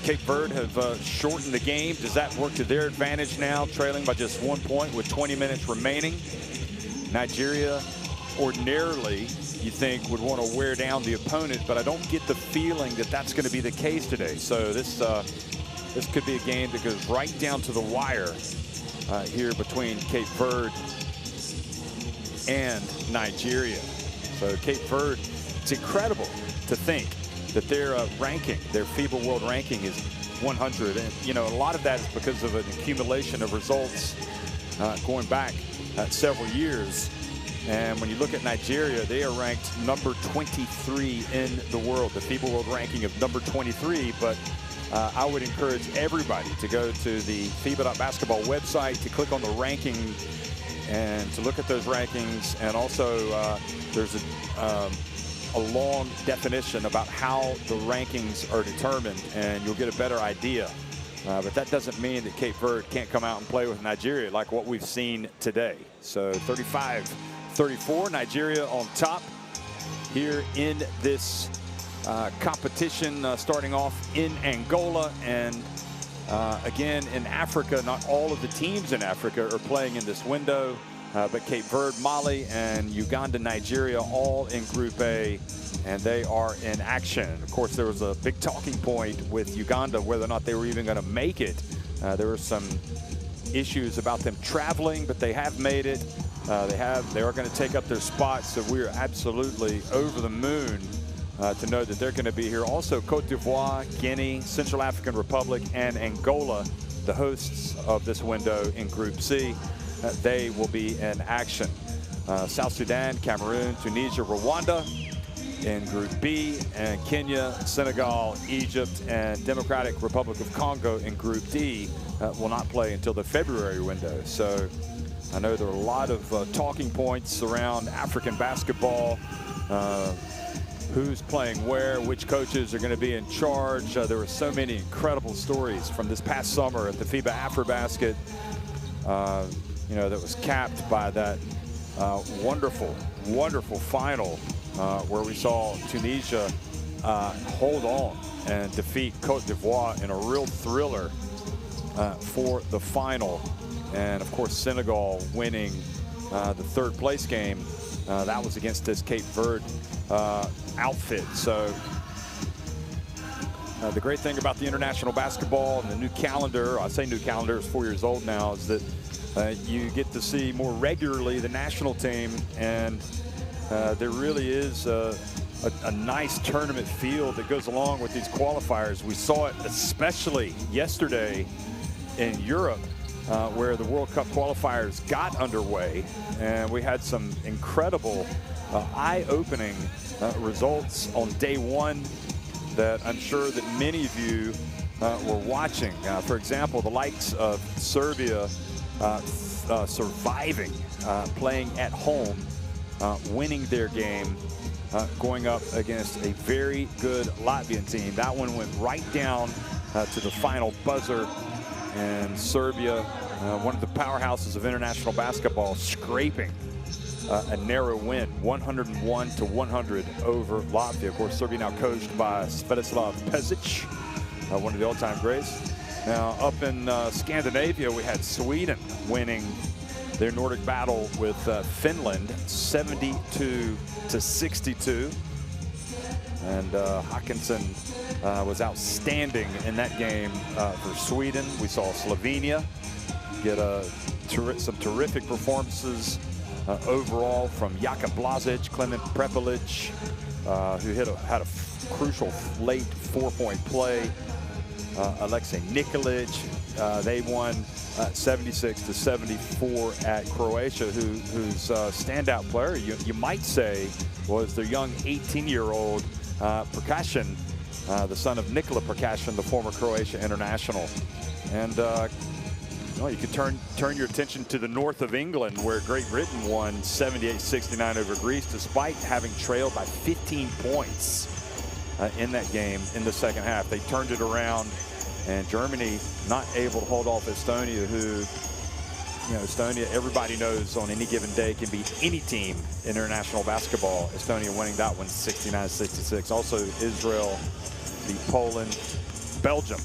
Cape Verde have shortened the game. Does that work to their advantage now, trailing by just 1 point with 20 minutes remaining? Nigeria ordinarily, you think, would want to wear down the opponent, but I don't get the feeling that that's going to be the case today. So this could be a game that goes right down to the wire here between Cape Verde and Nigeria. So Cape Verde, it's incredible to think that their ranking, their FIBA World Ranking is 100. And, a lot of that is because of an accumulation of results going back several years. And when you look at Nigeria, they are ranked number 23 in the world, the FIBA World Ranking of number 23. But I would encourage everybody to go to the FIBA.basketball website to click on the ranking and to look at those rankings. And also there's a long definition about how the rankings are determined, and you'll get a better idea. But that doesn't mean that Cape Verde can't come out and play with Nigeria like what we've seen today. So 35-34, Nigeria on top here in this competition, starting off in Angola. And again, in Africa, not all of the teams in Africa are playing in this window, but Cape Verde, Mali, and Uganda, Nigeria, all in Group A, and they are in action. Of course, there was a big talking point with Uganda whether or not they were even going to make it. There were some issues about them traveling, but they have made it. They are going to take up their spots, so we are absolutely over the moon to know that they're going to be here. Also, Cote d'Ivoire, Guinea, Central African Republic, and Angola, the hosts of this window in Group C. They will be in action. South Sudan, Cameroon, Tunisia, Rwanda in Group B, and Kenya, Senegal, Egypt, and Democratic Republic of Congo in Group D will not play until the February window. So I know there are a lot of talking points around African basketball. Who's playing where, which coaches are going to be in charge. There were so many incredible stories from this past summer at the FIBA AfroBasket, you know, that was capped by that wonderful, wonderful final where we saw Tunisia hold on and defeat Cote d'Ivoire in a real thriller for the final. And of course, Senegal winning the third place game. That was against this Cape Verde outfit. So the great thing about the international basketball and the new calendar, I say new calendar, is 4 years old now, is that you get to see more regularly the national team, and there really is a nice tournament field that goes along with these qualifiers. We saw it especially yesterday in Europe, where the World Cup qualifiers got underway, and we had some incredible eye-opening results on day one that I'm sure that many of you were watching. For example, the likes of Serbia surviving, playing at home, winning their game, going up against a very good Latvian team. That one went right down to the final buzzer, and Serbia, one of the powerhouses of international basketball, scraping a narrow win, 101-100 over Latvia. Of course, Serbia now coached by Svetislav Pešić, one of the all-time greats. Now, up in Scandinavia, we had Sweden winning their Nordic battle with Finland, 72-62. And Hawkinson was outstanding in that game for Sweden. We saw Slovenia get some terrific performances overall from Jaka Blažić, Clement Prepelic, who had a crucial late four-point play. Alexei Nikolic, they won 76-74 at Croatia, whose standout player, you might say, was their young 18-year-old Percussion, the son of Nikola Percussion, the former Croatia international. And well, you could turn your attention to the north of England, where Great Britain won 78-69 over Greece, despite having trailed by 15 points in that game in the second half. They turned it around, and Germany not able to hold off Estonia, who, you know, Estonia, everybody knows on any given day can beat any team in international basketball. Estonia winning that one 69-66. Also, Israel beat Poland. Belgium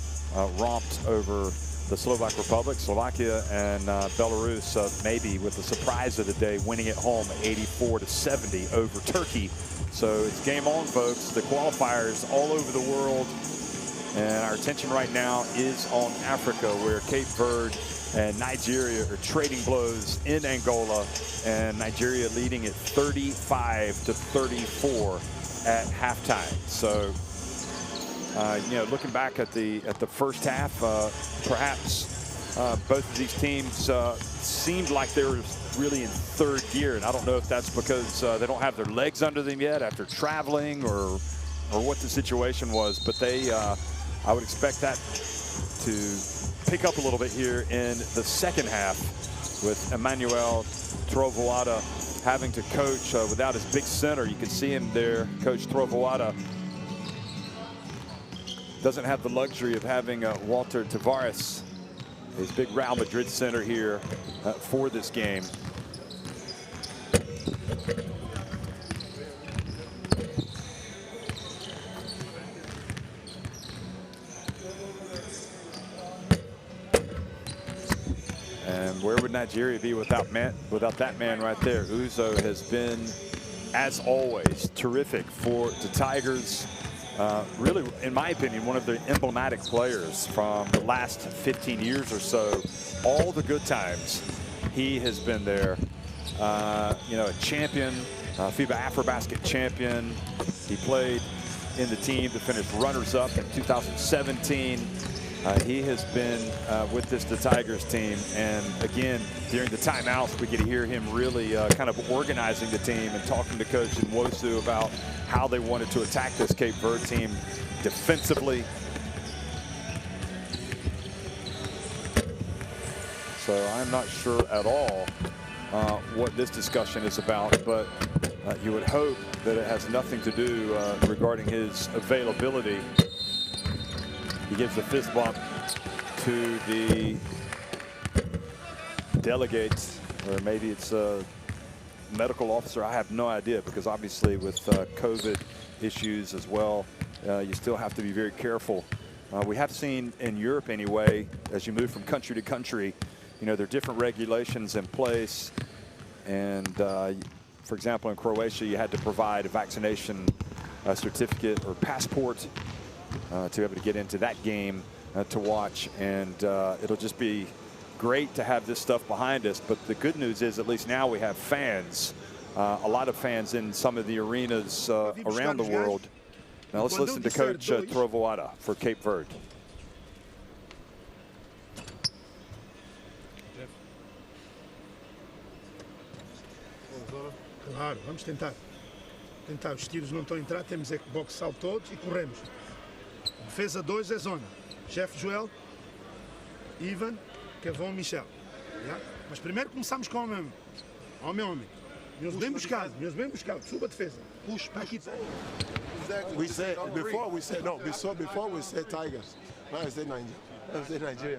romped over the Slovak Republic, Slovakia, and Belarus, maybe with the surprise of the day, winning at home 84-70 over Turkey. So it's game on, folks. The qualifiers all over the world, and our attention right now is on Africa, where Cape Verde and Nigeria are trading blows in Angola, and Nigeria leading at 35-34 at halftime. So, you know, looking back at the first half, perhaps both of these teams seemed like they were really in third gear, and I don't know if that's because they don't have their legs under them yet after traveling, or what the situation was, but they I would expect that to pick up a little bit here in the second half with Emmanuel Trovoada having to coach without his big center. You can see him there. Coach Trovoada doesn't have the luxury of having Walter Tavares, his big Real Madrid center here for this game. And where would Nigeria be without that man right there? Uzo has been, as always, terrific for the Tigers. Really, in my opinion, one of the emblematic players from the last 15 years or so. All the good times, he has been there. You know, a champion, FIBA AfroBasket champion. He played in the team to finish runners-up in 2017. He has been with the Tigers team, and again, during the timeouts, we get to hear him really kind of organizing the team and talking to Coach Nwosu about how they wanted to attack this Cape Verde team defensively. So I'm not sure at all what this discussion is about, but you would hope that it has nothing to do regarding his availability. He gives a fist bump to the delegate, or maybe it's a medical officer. I have no idea, because obviously with COVID issues as well, you still have to be very careful. We have seen in Europe anyway, as you move from country to country, you know, there are different regulations in place. And for example, in Croatia, you had to provide a vaccination certificate or passport to be able to get into that game to watch. And it'll just be great to have this stuff behind us. But the good news is, at least now we have fans, a lot of fans in some of the arenas around the world. Now let's listen to Coach Trovoada for Cape Verde. Claro, vamos tentar. Os tiros não estão a entrar, temos é que boxar todos e corremos. Defesa 2 é zona. Chefe Joel, Ivan, Kevon, Michel. Yeah? Mas primeiro começamos com homem. Homem. Meus bem buscados, Suba a defesa. Push. Aqui. We said before we said no. Before we said Tigers. Now I said Nigeria. I said Nigeria.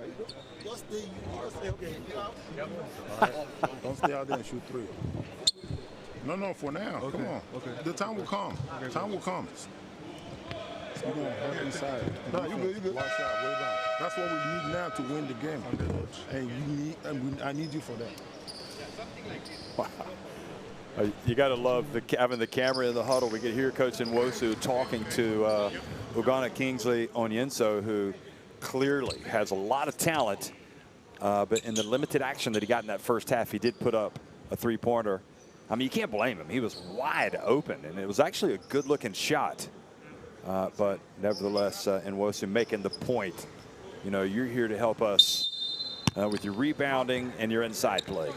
Just stay okay. Don't stay out there and shoot three. No, for now. Okay. Come on. Okay. The time will come. Okay. Time will come. You're going to help inside. No, you good. Watch out. Way down. That's what we need now to win the game. And I need you for that. Wow. You got to love having the camera in the huddle. We could hear Coach Nwosu talking to Ugonna Kingsley Onyenso, who clearly has a lot of talent. But in the limited action that he got in that first half, he did put up a three-pointer. I mean, you can't blame him. He was wide open, and it was actually a good-looking shot. But nevertheless, Nwosu making the point. You know, you're here to help us with your rebounding and your inside play.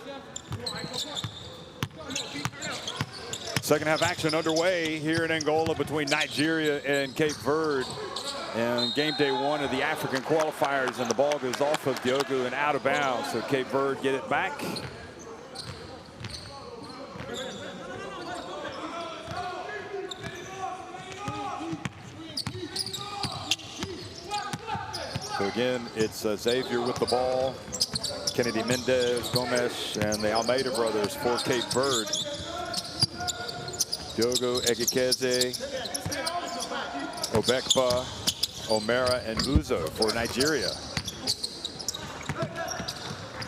Second half action underway here in Angola between Nigeria and Cape Verde. And game day 1 of the African qualifiers, and the ball goes off of Diogo and out of bounds. So Cape Verde get it back. So again, it's Xavier with the ball, Kennedy Mendez, Gomes, and the Almeida brothers for Cape Verde. Diogo Egekeze, Obekpa, Omera, and Uzo for Nigeria.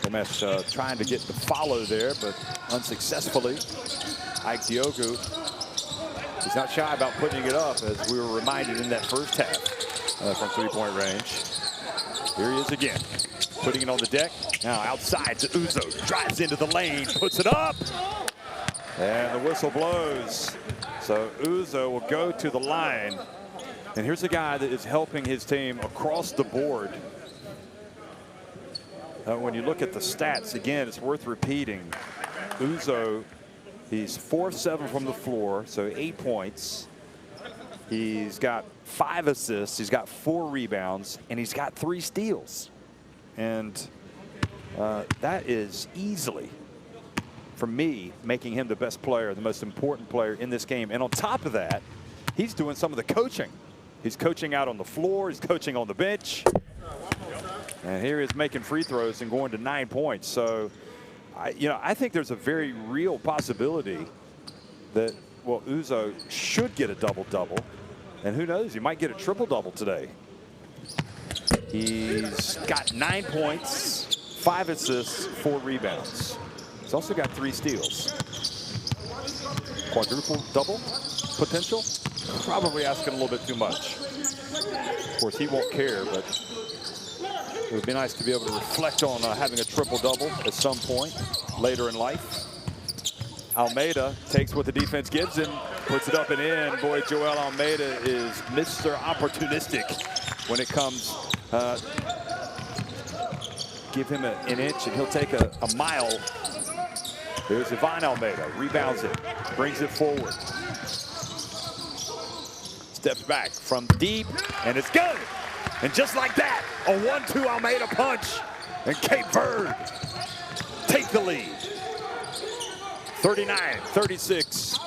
Gomes trying to get the follow there, but unsuccessfully. Ike Diogo, he's not shy about putting it up, as we were reminded in that first half from three-point range. Here he is again, putting it on the deck. Now outside to Uzo, drives into the lane, puts it up, and the whistle blows. So Uzo will go to the line. And here's a guy that is helping his team across the board. When you look at the stats, again, it's worth repeating. Uzo, he's 4 of 7 from the floor, so 8 points. He's got 5 assists, he's got 4 rebounds, and he's got 3 steals. And that is easily, for me, making him the best player, the most important player in this game. And on top of that, he's doing some of the coaching. He's coaching out on the floor, he's coaching on the bench. And here he is making free throws and going to 9 points. So, I think there's a very real possibility that, well, Uzo should get a double-double. And who knows, he might get a triple-double today. He's got 9 points, 5 assists, 4 rebounds. He's also got 3 steals. Quadruple double potential? Probably asking a little bit too much. Of course, he won't care, but it would be nice to be able to reflect on having a triple-double at some point later in life. Almeida takes what the defense gives him, puts it up and in. Boy, Joel Almeida is Mr. Opportunistic when it comes. Give him an inch and he'll take a mile. There's Ivan Almeida, rebounds it, brings it forward. Steps back from deep, and it's good. And just like that, a 1-2 Almeida punch, and Cape Verde take the lead. 39-36.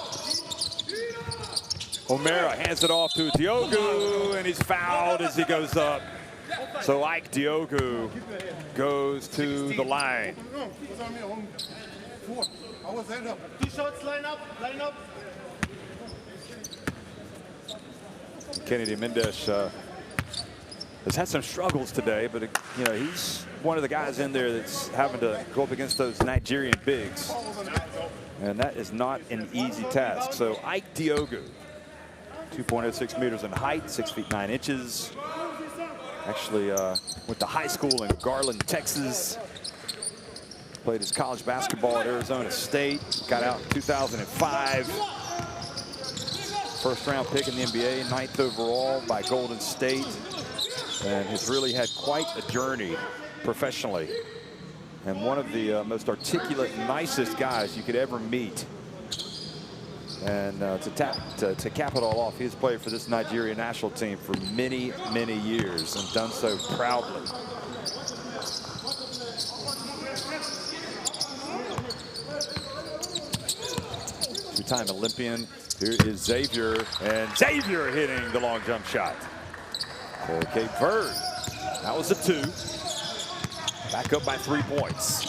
O'Mara hands it off to Diogu, and he's fouled as he goes up. So Ike Diogu goes to the line. 2 shots, line up, line up. Kennedy Mendes has had some struggles today, but he's one of the guys in there that's having to go up against those Nigerian bigs. And that is not an easy task. So Ike Diogu, 2.06 meters in height, 6 feet 9 inches. Actually went to high school in Garland, Texas. Played his college basketball at Arizona State. Got out in 2005. First round pick in the NBA, 9th overall by Golden State. And has really had quite a journey professionally. And one of the most articulate, nicest guys you could ever meet. And to cap it all off, he's played for this Nigeria national team for many, many years and done so proudly. Two-time Olympian. Here is Xavier, and Xavier hitting the long jump shot. So Cape Verde, that was a 2. Back up by 3 points.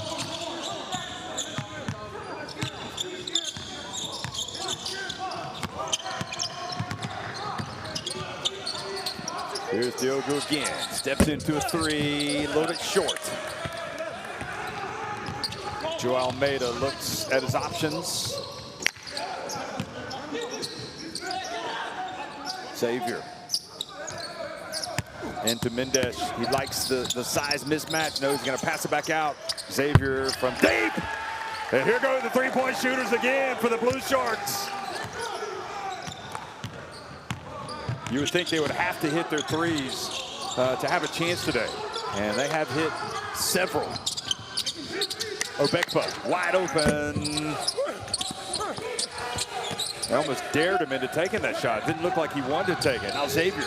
Here's Diogu again. Steps into a 3, a little bit short. Joe Almeida looks at his options. Xavier. Into Mendes. He likes the size mismatch. Knows he's going to pass it back out. Xavier from deep. And here go the 3-point shooters again for the Blue Sharks. You would think they would have to hit their threes to have a chance today. And they have hit several. Obekpa wide open. They almost dared him into taking that shot. Didn't look like he wanted to take it. Now Xavier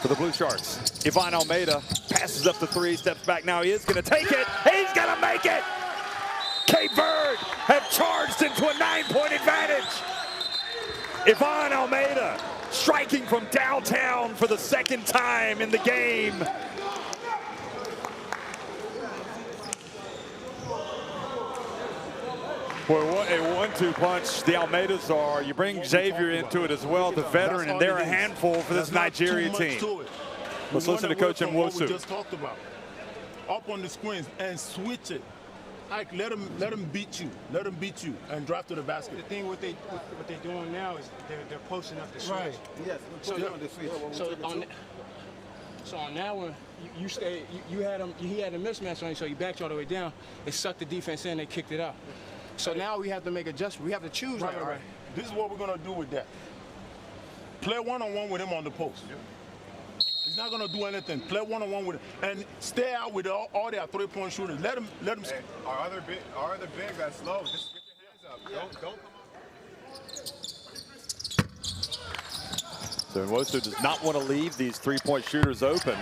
for the Blue Sharks. Ivan Almeida passes up the 3, steps back. Now he is going to take it. He's going to make it. Cape Verde have charged into a 9-point advantage. Ivan Almeida striking from downtown for the 2nd time in the game. Boy, what a 1-2 punch the Almeidas are. You bring Xavier into it as well, the veteran, and they're a handful for this Nigeria team. Let's listen to Coach Nwosu. We just talked about. Up on the screens and switch it. Ike, let him beat you. Let him beat you and drive to the basket. The thing what they're doing now is they're posting up the switch. Right. Yes, we're on the switch. So on that one, he had a mismatch on you, so you backed all the way down. It sucked the defense in, they kicked it out. So now we have to make adjustments. We have to choose. Right. This is what we're gonna do with that. Play one-on-one with him on the post. He's not gonna do anything. Play one-on-one with him and stay out with all their 3-point shooters. Let him. Hey, our other big that's slow. Just get your hands up. Don't come So Nwosu does not want to leave these three-point shooters open.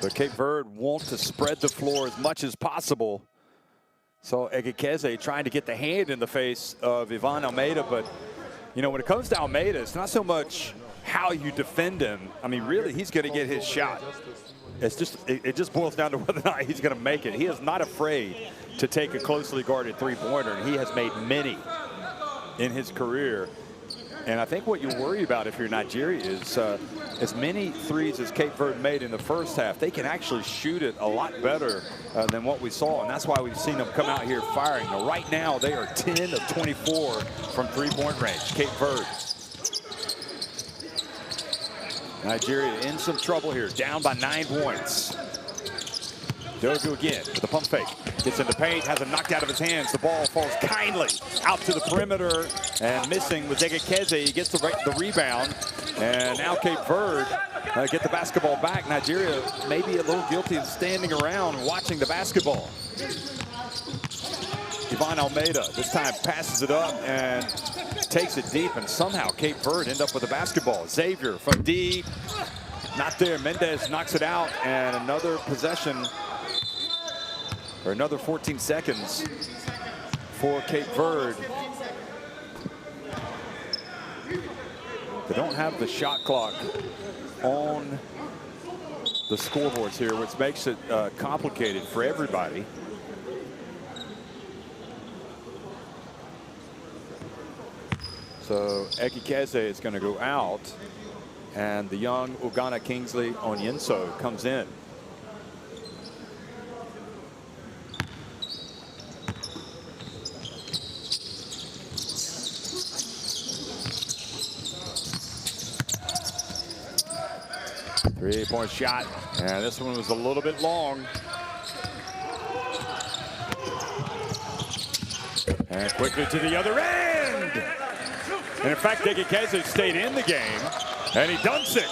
But Cape Verde want to spread the floor as much as possible. So Egekeze trying to get the hand in the face of Ivan Almeida, but you know, when it comes to Almeida, it's not so much how you defend him. I mean, really, he's going to get his shot. It's just, it just boils down to whether or not he's going to make it. He is not afraid to take a closely guarded three-pointer, and he has made many in his career. And I think what you worry about if you're Nigeria is as many threes as Cape Verde made in the first half, they can actually shoot it a lot better than what we saw. And that's why we've seen them come out here firing. Now, right now, they are 10 of 24 from three-point range. Cape Verde. Nigeria in some trouble here, down by 9 points. Dogu again with the pump fake. Gets in the paint, has it knocked out of his hands. The ball falls kindly out to the perimeter, and missing was Egekeze. He gets the rebound, and now Cape Verde get the basketball back. Nigeria may be a little guilty of standing around and watching the basketball. Ivan Almeida this time passes it up and takes it deep, and somehow Cape Verde end up with the basketball. Xavier from D, not there. Mendez knocks it out, and another possession, or another 14 seconds for Cape Verde. They don't have the shot clock on the scoreboards here, which makes it complicated for everybody. So Egekeze is going to go out, and the young Ugana Kingsley Onyenso comes in. Three-point shot, and this one was a little bit long. And quickly to the other end. And in fact, Egekeze stayed in the game, and he dunks it.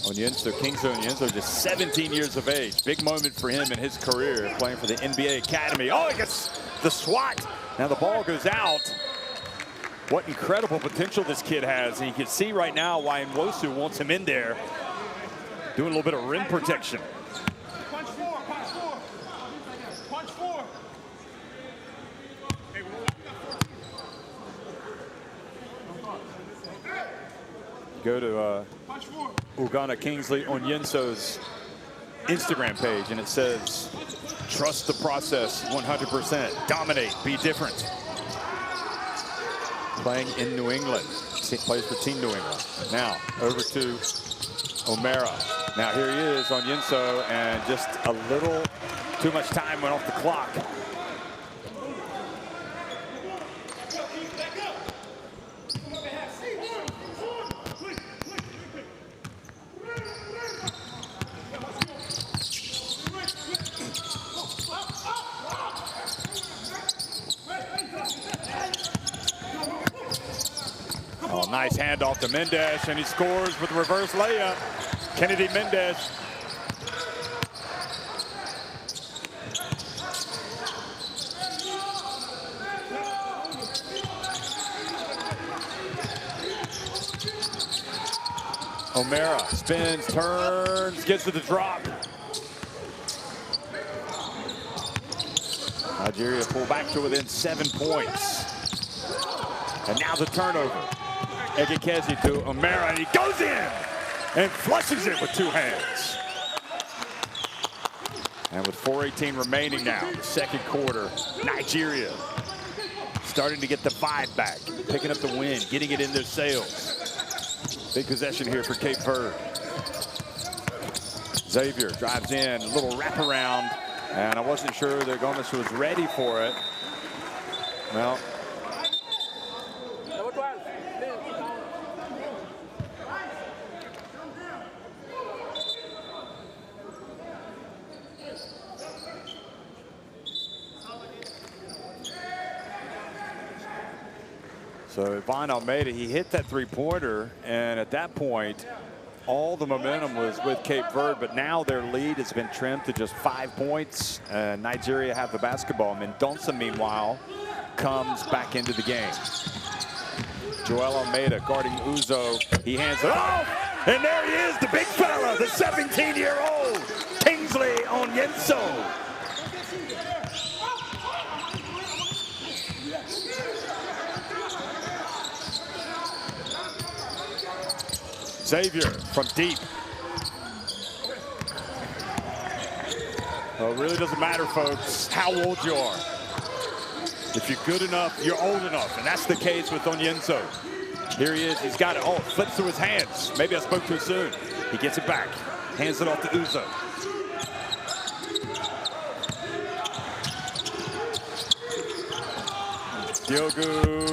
Onyenso, Kingsley Onyenso, just 17 years of age. Big moment for him in his career, playing for the NBA Academy. Oh, he gets the swat. Now the ball goes out. What incredible potential this kid has. And you can see right now why Nwosu wants him in there, doing a little bit of rim protection. Punch four, punch four. Punch four. Go to Ugana Kingsley Onyenso's Instagram page, and it says, trust the process 100%, dominate, be different. Playing in New England, plays for Team New England. Now over to O'Mara. Now here he is on Onyenso, and just a little too much time went off the clock. Oh, nice handoff to Mendez, and he scores with a reverse layup. Kennedy Mendez. O'Mara spins, turns, gets to the drop. Nigeria pull back to within 7 points. And now the turnover. Egekeze to O'Mara, and he goes in and flushes it with 2 hands. And with 4:18 remaining now, the second quarter, Nigeria starting to get the vibe back, picking up the win, getting it in their sails. Big possession here for Cape Verde. Xavier drives in, a little wraparound, and I wasn't sure that Gomes was ready for it. Well, so Ivan Almeida, he hit that three-pointer, and at that point, all the momentum was with Cape Verde, but now their lead has been trimmed to just 5 points. Nigeria have the basketball. Mendonça, meanwhile, comes back into the game. Joel Almeida guarding Uzo. He hands it off, and there he is, the big fella, the 17-year-old Kingsley Onyenso. Xavier from deep. Well, it really doesn't matter, folks, how old you are. If you're good enough, you're old enough, and that's the case with Onyenso. Here he is, he's got it, flips through his hands. Maybe I spoke too soon. He gets it back, hands it off to Uzo. Diogo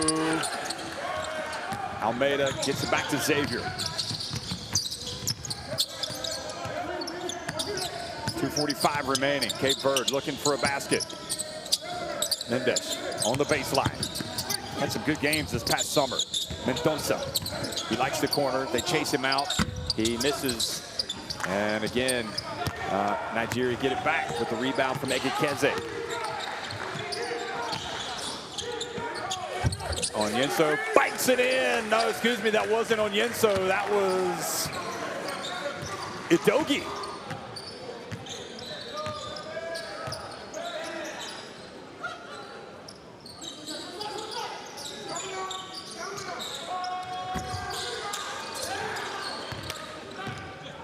Almeida gets it back to Xavier. 2:45 remaining. Cape Verde looking for a basket. Mendes on the baseline. Had some good games this past summer. Mendonça, he likes the corner. They chase him out. He misses. And again, Nigeria get it back with the rebound from Egekeze. Onyenso bites it in. No, excuse me, that wasn't Onyenso. That was Idogi.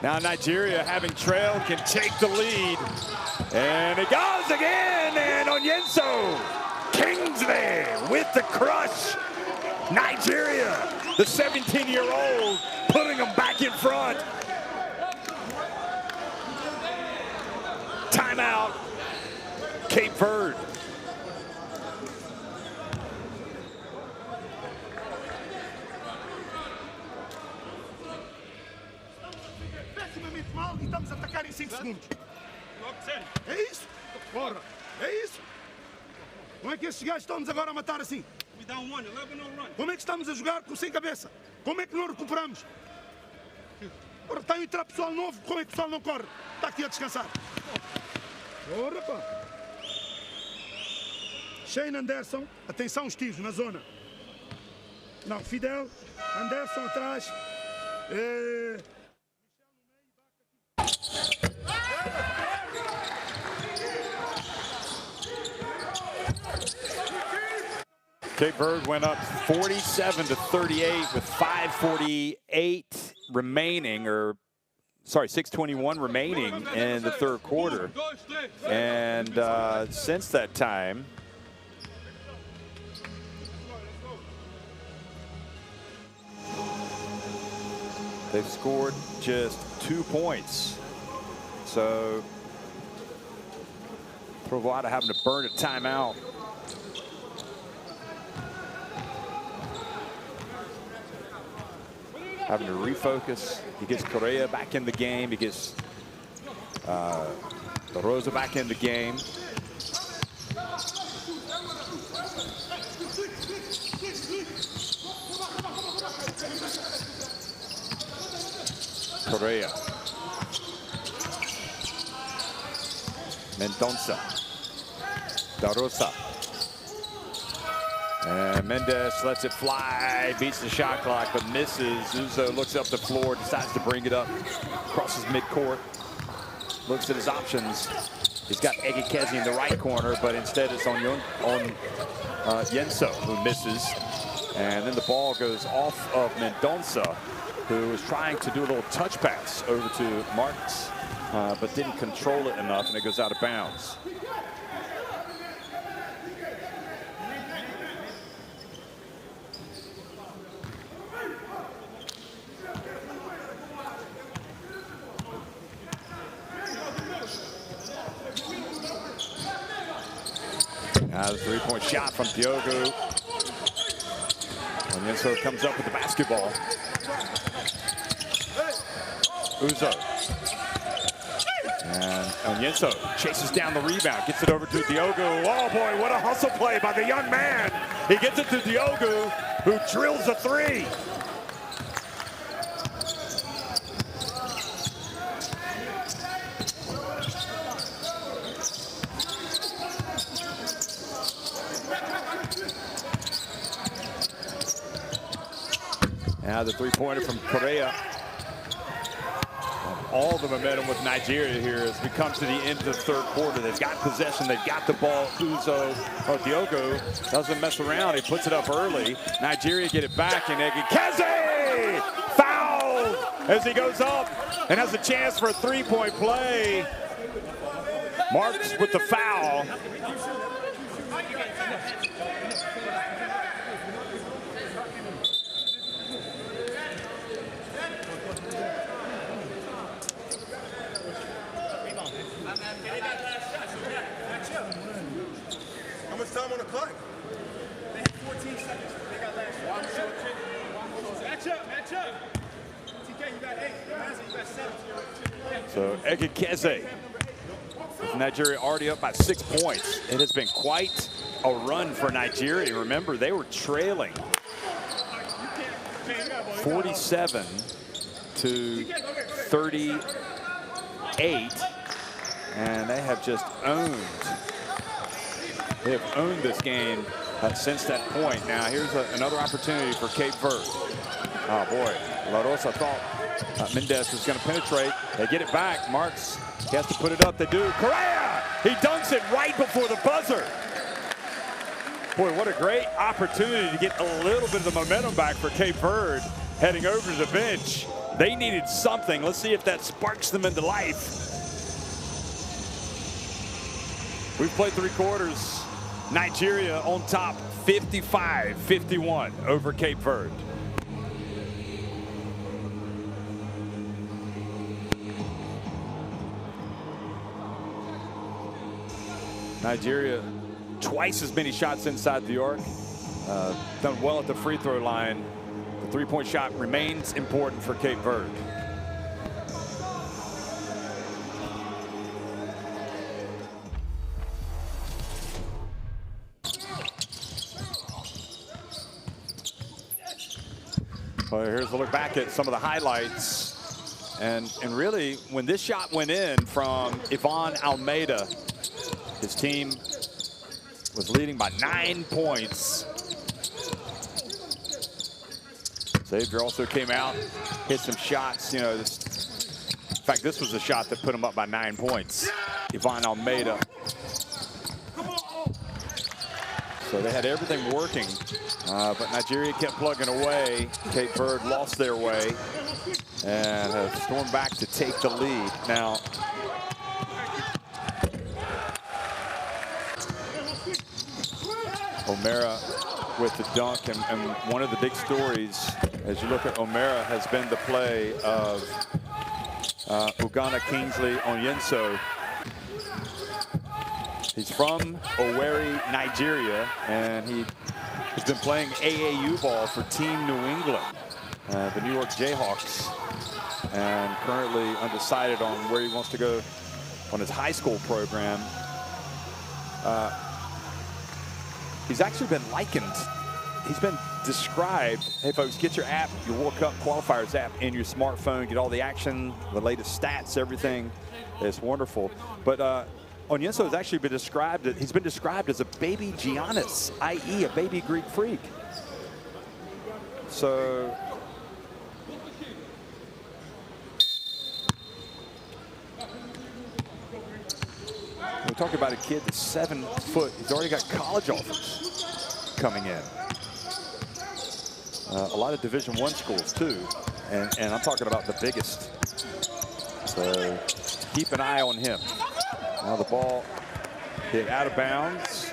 Now Nigeria, having trailed, can take the lead. And it goes again, and Onyenso, Kingsley with the crush. Nigeria, the 17-year-old, putting them back in front. Timeout, Cape Verde. Pessimamente mal e estamos a atacar em 5 segundos. É isso? Porra, é isso? Como é que estes gajos estão-nos agora a matar assim? Como é que estamos a jogar sem cabeça? Como é que não recuperamos? Porra, está a entrar pessoal novo, como é que o pessoal não corre? Está aqui a descansar. Porra, pá. Shane Anderson, atenção os tiros na zona. Não, Fidel, Anderson atrás. Cape Verde went up 47-38 with 5:48 remaining, or sorry, 6:21 remaining in the third quarter. And since that time, they've scored just 2 points. So Provada having to burn a timeout. Having to refocus. He gets Correa back in the game. He gets Rosa back in the game. Correa. Mendonça. Da Rosa. And Mendes lets it fly, beats the shot clock, but misses. Uzo looks up the floor, decides to bring it up, crosses midcourt, looks at his options. He's got Egekeze in the right corner, but instead it's on Yenso, who misses. And then the ball goes off of Mendonça, who was trying to do a little touch pass over to Martins, but didn't control it enough, and it goes out of bounds. Now the three-point shot from Diogo. Onyenso comes up with the basketball. Uzo. And Onyenso chases down the rebound, gets it over to Diogo. Oh boy, what a hustle play by the young man. He gets it to Diogo, who drills a three. Now the three-pointer from Correa. All the momentum with Nigeria here as we come to the end of the third quarter. They've got possession, they've got the ball. Diogo doesn't mess around, he puts it up early. Nigeria get it back, and Egekeze fouled as he goes up and has a chance for a three-point play. Marks with the foul. How much time on the clock? They had 14 seconds. They got last shot. Match up. TK, you got 8. Mazzy, you got 7. So Egekeze, Nigeria already up by 6 points. It has been quite a run for Nigeria. Remember, they were trailing 47 to 38, and they have just owned. They have owned this game since that point. Now here's another opportunity for Cape Verde. Oh boy, La Rosa thought Mendes was going to penetrate. They get it back. Marks, he has to put it up. They do. Correa, he dunks it right before the buzzer. Boy, what a great opportunity to get a little bit of the momentum back for Cape Verde heading over to the bench. They needed something. Let's see if that sparks them into life. We've played 3 quarters. Nigeria on top 55-51 over Cape Verde. Nigeria, twice as many shots inside the arc. Done well at the free throw line. The three-point shot remains important for Cape Verde. Well, here's a look back at some of the highlights. And really, when this shot went in from Ivan Almeida, his team was leading by 9 points. Xavier also came out, hit some shots. You know, in fact, this was a shot that put him up by 9 points. Ivan Almeida. So they had everything working, but Nigeria kept plugging away. Cape Verde lost their way and have stormed back to take the lead. Now, O'Mara with the dunk, and one of the big stories as you look at O'Mara has been the play of Ugonna Kingsley Onyenso. He's from Owerri, Nigeria, and he has been playing AAU ball for Team New England, the New York Jayhawks, and currently undecided on where he wants to go on his high school program. He's actually been likened. He's been described. Hey folks, get your app, your World Cup Qualifiers app in your smartphone. Get all the action, the latest stats, everything. It's wonderful. But Onyenso has actually been described, he's been described as a baby Giannis, i.e. a baby Greek freak. So we're talking about a kid that's 7 foot. He's already got college offers coming in. A lot of Division I schools too, and I'm talking about the biggest. So keep an eye on him. Now the ball hit out of bounds.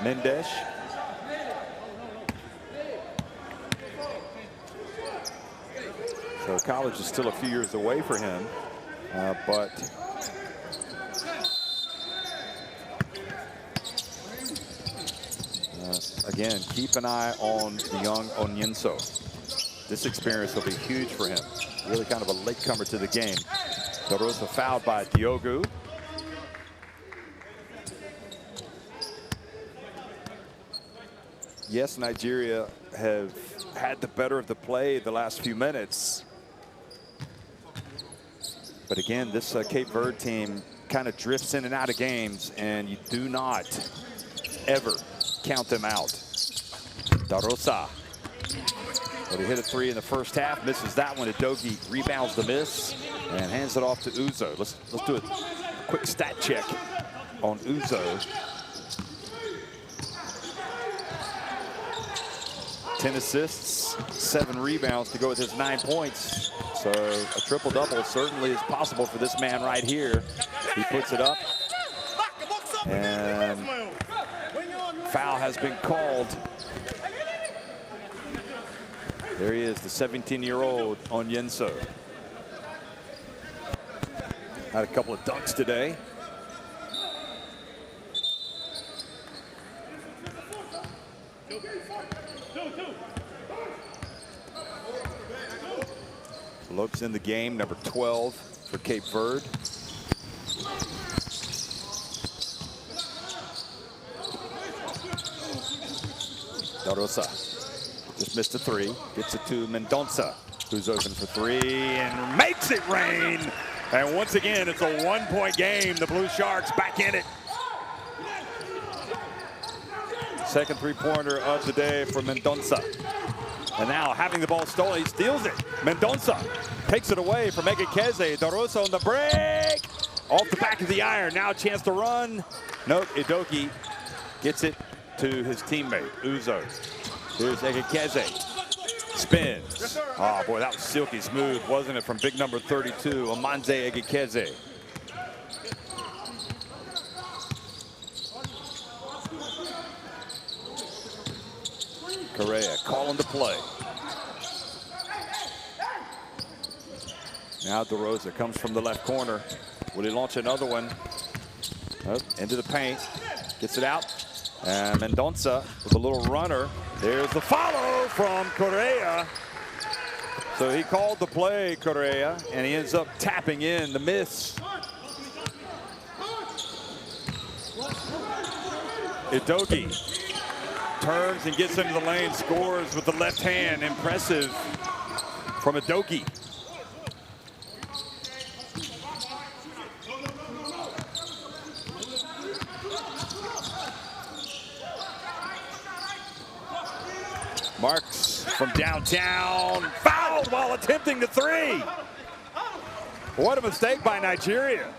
Mendes. So college is still a few years away for him, but again, keep an eye on the young Onyenso. This experience will be huge for him. Really kind of a latecomer to the game. La Rosa fouled by Diogo. Yes, Nigeria have had the better of the play the last few minutes. But again, this Cape Verde team kind of drifts in and out of games, and you do not ever count them out. La Rosa But he hit a 3 in the first half, misses that one. Udogie rebounds the miss and hands it off to Uzo. Let's do a quick stat check on Uzo. 10 assists, 7 rebounds to go with his 9 points. So a triple-double certainly is possible for this man right here. He puts it up. And foul has been called. There he is, the 17-year-old Onyenso. Had a couple of dunks today. Lopes in the game, number 12 for Cape Verde. Darosa just missed a 3, gets it to Mendonça, who's open for 3 and makes it rain. And once again, it's a 1-point game. The Blue Sharks back in it. Second 3-pointer of the day for Mendonça. And now having the ball stolen, he steals it. Mendonça takes it away from Egekeze. Darosa on the break. Off the back of the iron. Now a chance to run. Nope, Udogie gets it to his teammate, Uzo. Here's Egekeze. Spins. Oh, boy, that was silky smooth, wasn't it, from big number 32, Amanze Egekeze. Correa calling the play. Now DeRosa comes from the left corner. Will he launch another one? Oh, into the paint. Gets it out. And Mendonça with a little runner. There's the follow from Correa. So he called the play, Correa, and he ends up tapping in the miss. Udogie turns and gets into the lane, scores with the left hand. Impressive from Udogie. Marks from downtown, fouled while attempting the 3. What a mistake by Nigeria.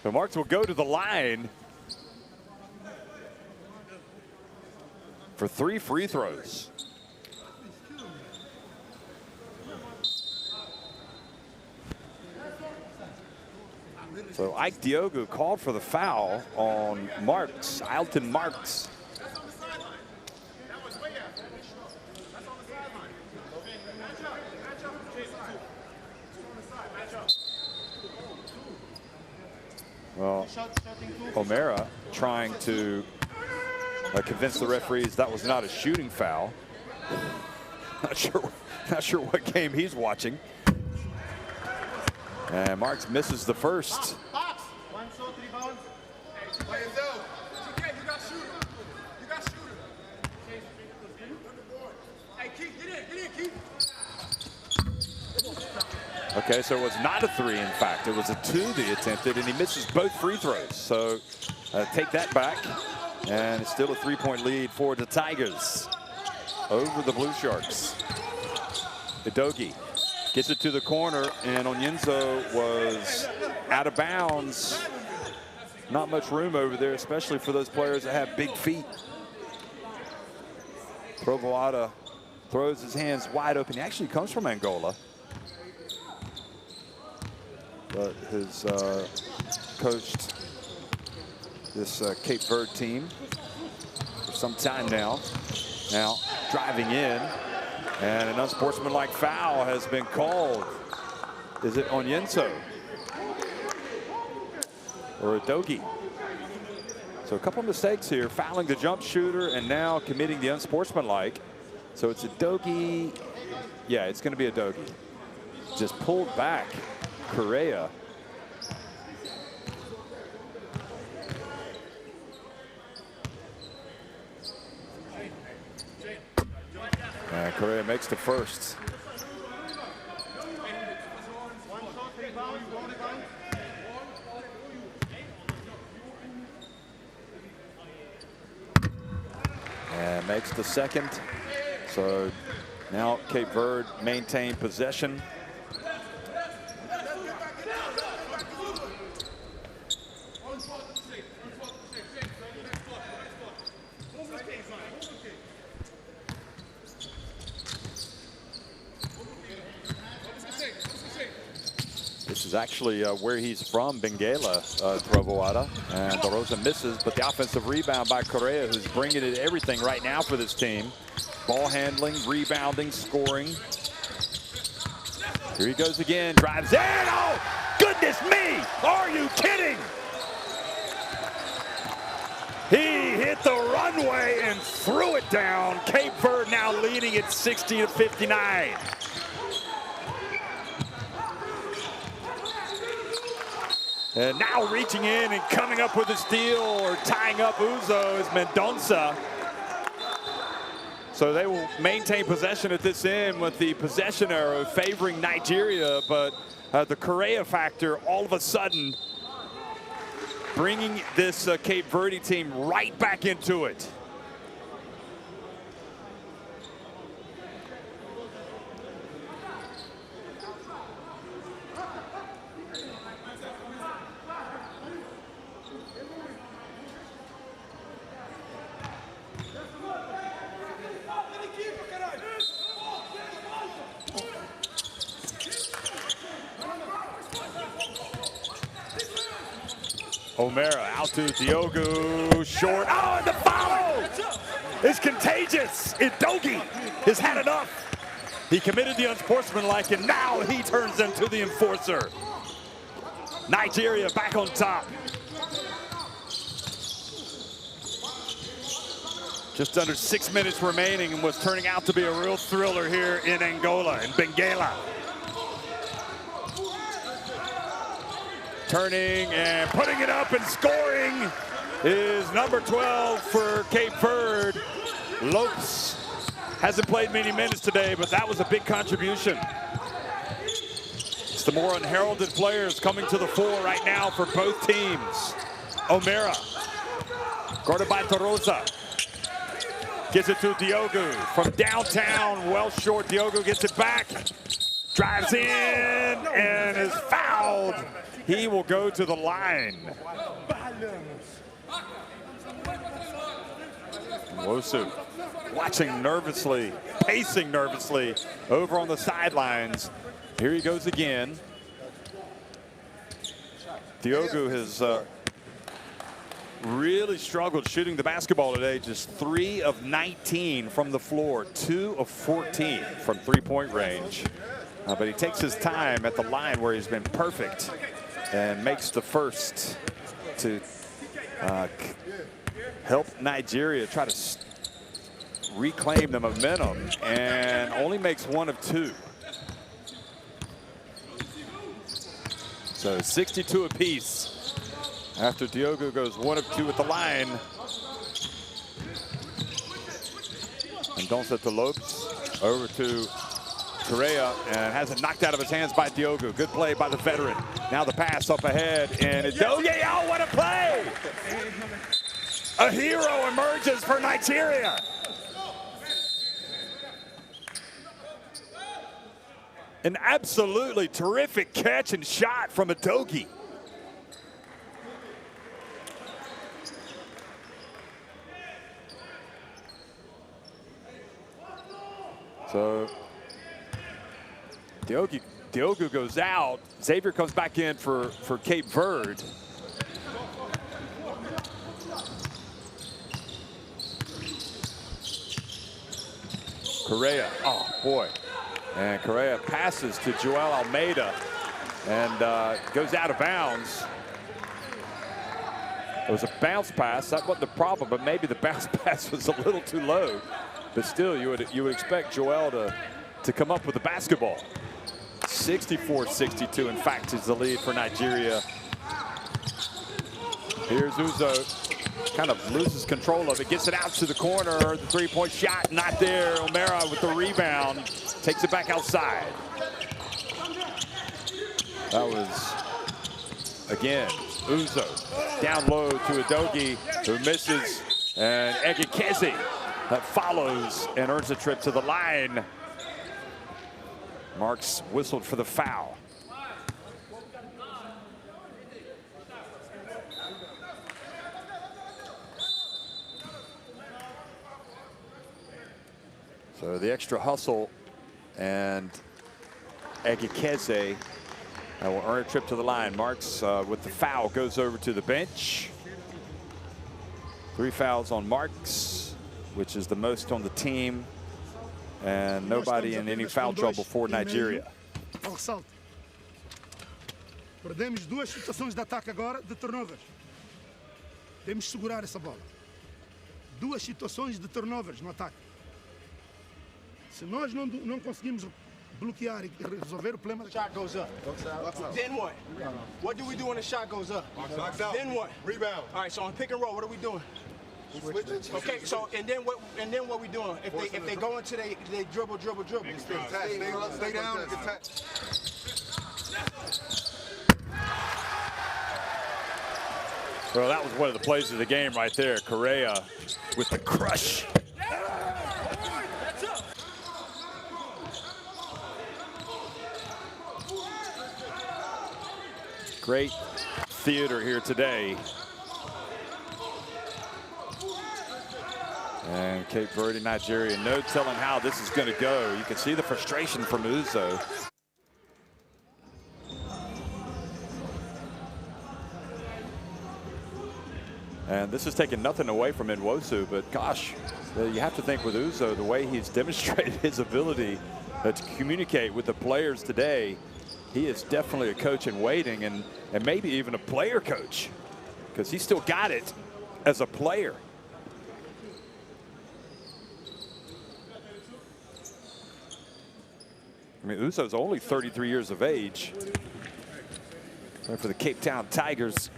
So Marks will go to the line for 3 free throws. So Ike Diogu called for the foul on Marks, Alton Marks. Well, O'Mara trying to convince the referees that was not a shooting foul. Not sure what game he's watching. And Marks misses the first. Okay, so it was not a 3, in fact. It was a 2 that he attempted, and he misses both free throws. So take that back, and it's still a 3-point lead for the Tigers over the Blue Sharks. Udogie gets it to the corner, and Onyenso was out of bounds. Not much room over there, especially for those players that have big feet. Trovoada throws his hands wide open. He actually comes from Angola, but has coached this Cape Verde team for some time now. Now driving in, and an unsportsmanlike foul has been called. Is it Onyenso or Udogie? So a couple of mistakes here, fouling the jump shooter and now committing the unsportsmanlike. So it's Udogie. Yeah, it's going to be Udogie. Just pulled back. Correa. And Correa makes the first. And makes the second. So now Cape Verde maintain possession. This is actually where he's from, Benguela, Trovoada. And De Rosa misses, but the offensive rebound by Correa, who's bringing it everything right now for this team. Ball handling, rebounding, scoring. Here he goes again, drives in. Oh, goodness me! Are you kidding? He hit the runway and threw it down. Cape Verde now leading at 60-59. And now reaching in and coming up with a steal or tying up Uzo is Mendonça. So they will maintain possession at this end with the possession arrow favoring Nigeria, but the Correa factor all of a sudden bringing this Cape Verde team right back into it. O'Mara out to Diogo, short. Oh, and the follow is contagious. Idogi has had enough. He committed the unsportsmanlike, and now he turns into the enforcer. Nigeria back on top. Just under 6 minutes remaining, and what's turning out to be a real thriller here in Angola, in Benguela. Turning and putting it up and scoring is number 12 for Cape Verde. Lopes hasn't played many minutes today, but that was a big contribution. It's the more unheralded players coming to the fore right now for both teams. O'Mara, guarded by De Rosa. Gets it to Diogo from downtown, well short. Diogo gets it back, drives in and is fouled. He will go to the line. Wosu watching nervously, pacing nervously over on the sidelines. Here he goes again. Diogo has really struggled shooting the basketball today. Just 3 of 19 from the floor, 2 of 14 from three-point range. But he takes his time at the line where he's been perfect and makes the first to help Nigeria try to reclaim the momentum, and only makes 1 of 2. So 62 apiece after Diogo goes 1 of 2 at the line. And Mendonça to Lopes, over to Correa, and has it knocked out of his hands by Diogo. Good play by the veteran. Now the pass up ahead, and Idogi, oh, what a play! A hero emerges for Nigeria. An absolutely terrific catch and shot from Idogi. So Diogo goes out. Xavier comes back in for Cape Verde. Correa, oh boy. And Correa passes to Joel Almeida and goes out of bounds. It was a bounce pass. That wasn't the problem, but maybe the bounce pass was a little too low. But still, you would expect Joel to come up with the basketball. 64-62, in fact, is the lead for Nigeria. Here's Uzo, kind of loses control of it, gets it out to the corner. The three-point shot, not there. O'Mara with the rebound, takes it back outside. That was, again, Uzo down low to Idogi, who misses, and Egekezi follows and earns a trip to the line. Marks whistled for the foul. So the extra hustle, and Egekeze will earn a trip to the line. Marks with the foul goes over to the bench. 3 fouls on Marks, which is the most on the team, and nobody in any foul trouble for Nigeria. Perdemos 2 situações de ataque agora de turnovers. Temos que segurar essa bola. 2 situações de turnovers no ataque. Se nós não conseguimos bloquear e resolver o problema, Shot goes up. Then what? What do we do when the shot goes up? Then what? Rebound. All right, so on pick and roll, what are we doing? Okay, so and then what we doing? If they go into they dribble. Stay down. Well, that was one of the plays of the game right there. Correa with the crush. Great theater here today. And Cape Verde, Nigeria, no telling how this is going to go. You can see the frustration from Uzo. And this is taking nothing away from Nwosu, but gosh, you have to think with Uzo, the way he's demonstrated his ability to communicate with the players today, he is definitely a coach in waiting, and maybe even a player coach, because he still got it as a player. I mean, Uzo's only 33 years of age. And for the Cape Town Tigers,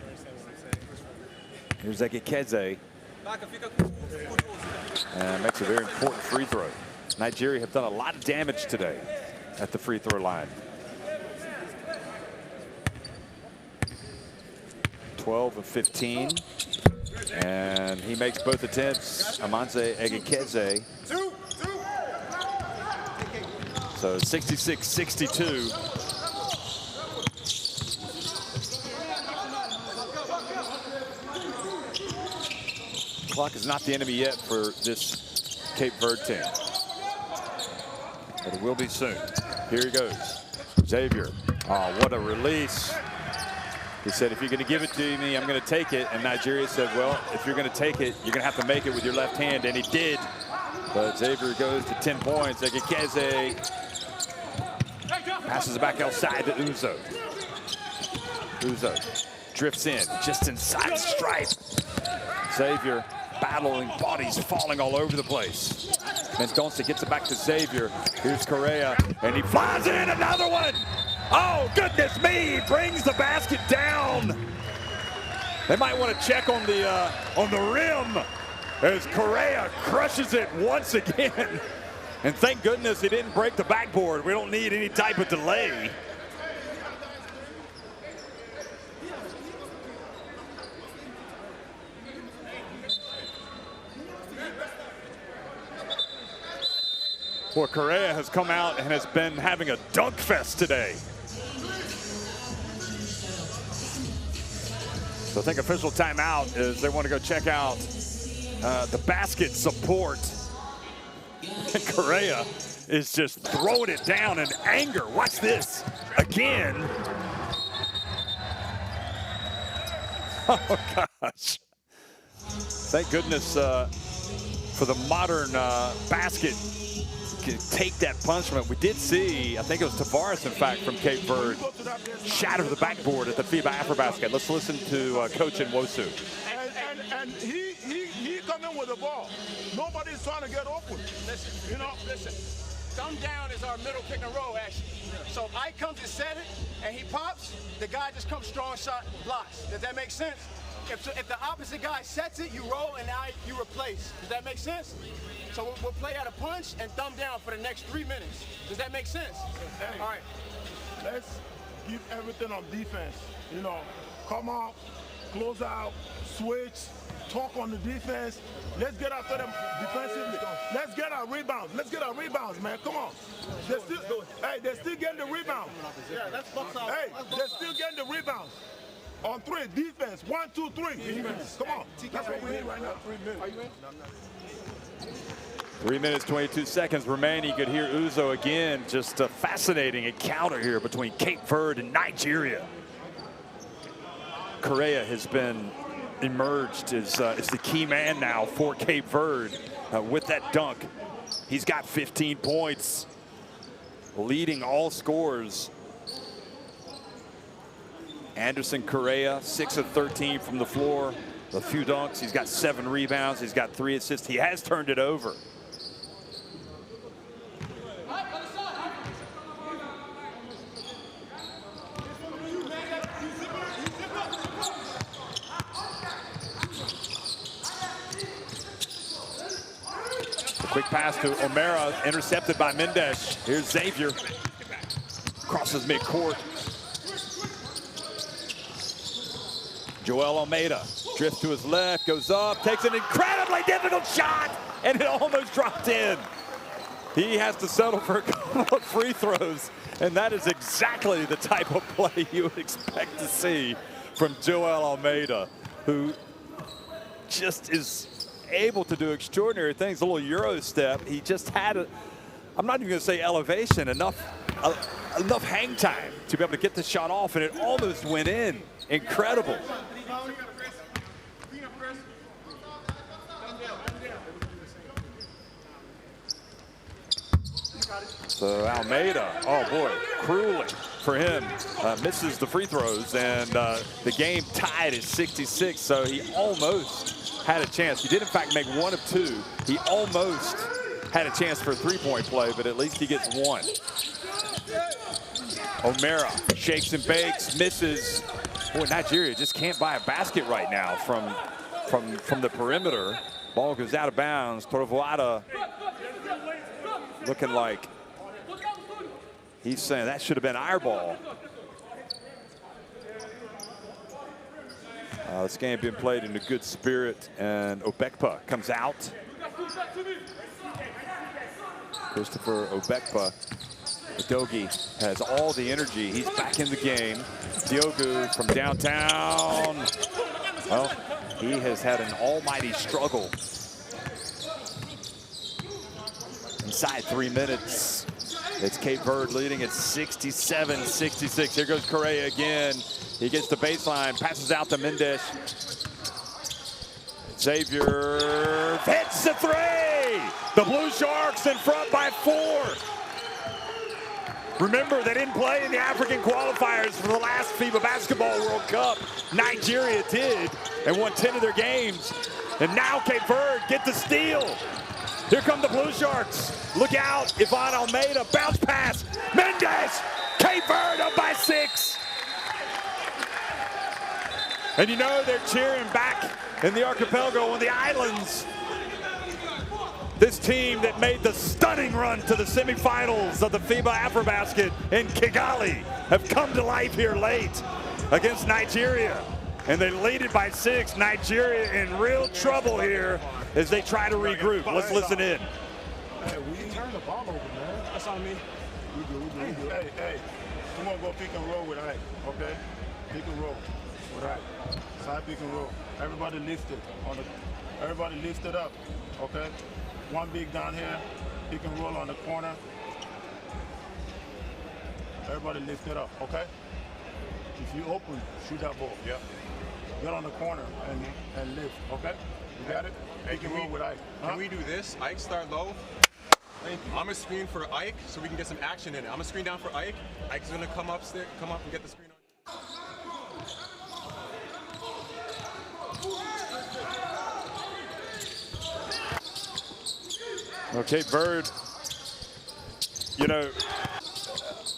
here's Egekeze. And makes a very important free throw. Nigeria have done a lot of damage today at the free throw line. 12 of 15. And he makes both attempts, Amanze Egekeze. So 66-62. Clock is not the enemy yet for this Cape Verde team, but it will be soon. Here he goes, Xavier. Oh, what a release. He said, if you're going to give it to me, I'm going to take it. And Nigeria said, well, if you're going to take it, you're going to have to make it with your left hand. And he did. But Xavier goes to 10 points. Egekeze passes it back outside to Uzo. Uzo drifts in, just inside the stripe. Xavier battling bodies, falling all over the place. Mendonça gets it back to Xavier. Here's Correa, and he flies in another one. Oh, goodness me, brings the basket down. They might want to check on the rim as Correa crushes it once again. And thank goodness he didn't break the backboard. We don't need any type of delay. Well, Correa has come out and has been having a dunk fest today. So I think official timeout is they want to go check out the basket support. And Correa is just throwing it down in anger. Watch this again. Oh, gosh. Thank goodness for the modern basket can take that punishment. We did see, I think it was Tavares, in fact, from Cape Verde, shatter the backboard at the FIBA AfroBasket. Let's listen to Coach Nwosu. And he coming with the ball. Nobody's trying to get open. Listen, listen. Thumb down is our middle pick and roll action. So if I come to set it and he pops, the guy just comes strong shot and blocks. Does that make sense? If the opposite guy sets it, you roll and now you replace. Does that make sense? So we'll play out a punch and thumb down for the next 3 minutes. Does that make sense? Hey, all right. Let's give everything on defense. You know, come out, close out, switch, talk on the defense. Let's get after them defensively. Let's get our rebounds. Let's get our rebounds, man. Come on. They're still getting the rebounds. Hey, they're still getting the rebounds. On 3, defense. 1, 2, 3. Defense. Come on. That's what we need right now. 3 minutes. 3 minutes, 22 seconds remaining. You could hear Uzo again. Just a fascinating encounter here between Cape Verde and Nigeria. Correa has been emerged as the key man now for Cape Verde with that dunk. He's got 15 points, leading all scorers. Anderson Correa, 6 of 13 from the floor, a few dunks. He's got 7 rebounds. He's got 3 assists. He has turned it over. Quick pass to O'Mara, intercepted by Mendes. Here's Xavier. Crosses midcourt. Joel Almeida drifts to his left, goes up, takes an incredibly difficult shot, and it almost dropped in. He has to settle for a couple of free throws, and that is exactly the type of play you would expect to see from Joel Almeida, who just is able to do extraordinary things. A little Euro step. He just had a, I'm not even going to say elevation, enough hang time to be able to get the shot off, and it almost went in. Incredible. So Almeida, oh boy, cruelly for him, misses the free throws, and the game tied at 66, so he almost had a chance. He did in fact make 1 of 2. He almost had a chance for a three-point play, but at least he gets 1. O'Mara shakes and bakes, misses. Boy, Nigeria just can't buy a basket right now from the perimeter. Ball goes out of bounds. Torvoada looking like he's saying that should have been our ball. This game being played in a good spirit, and Obekpa comes out. Christopher Obekpa. Dogi has all the energy. He's back in the game. Diogu from downtown. Well, he has had an almighty struggle. Inside 3 minutes. It's Cape Verde leading at 67-66. Here goes Correa again. He gets the baseline, passes out to Mendes. Xavier hits the 3. The Blue Sharks in front by 4. Remember, they didn't play in the African qualifiers for the last FIBA Basketball World Cup. Nigeria did and won 10 of their games. And now Cape Verde get the steal. Here come the Blue Sharks. Look out, Ivan Almeida, bounce pass. Mendes, Cape Verde up by 6. And you know they're cheering back in the archipelago on the islands. This team that made the stunning run to the semifinals of the FIBA AfroBasket in Kigali have come to life here late against Nigeria. And they lead it by 6. Nigeria in real trouble here as they try to regroup. Let's listen in. Hey, we turn the ball over, man. That's on me. We do. Hey, we're going to go pick and roll with Ike, okay? Pick and roll with Ike. Side pick and roll. Everybody lift it. Everybody lift it up, okay? One big down here, pick and roll on the corner. Everybody lift it up, okay? If you open, shoot that ball. Yep. Get on the corner and lift, okay? You got it? Hey, can roll with Ike. Can we do this? Ike start low. Thank you. I'm gonna screen for Ike so we can get some action in it. I'm gonna screen down for Ike. Ike's gonna come up and get the screen on. Okay, Verde, you know,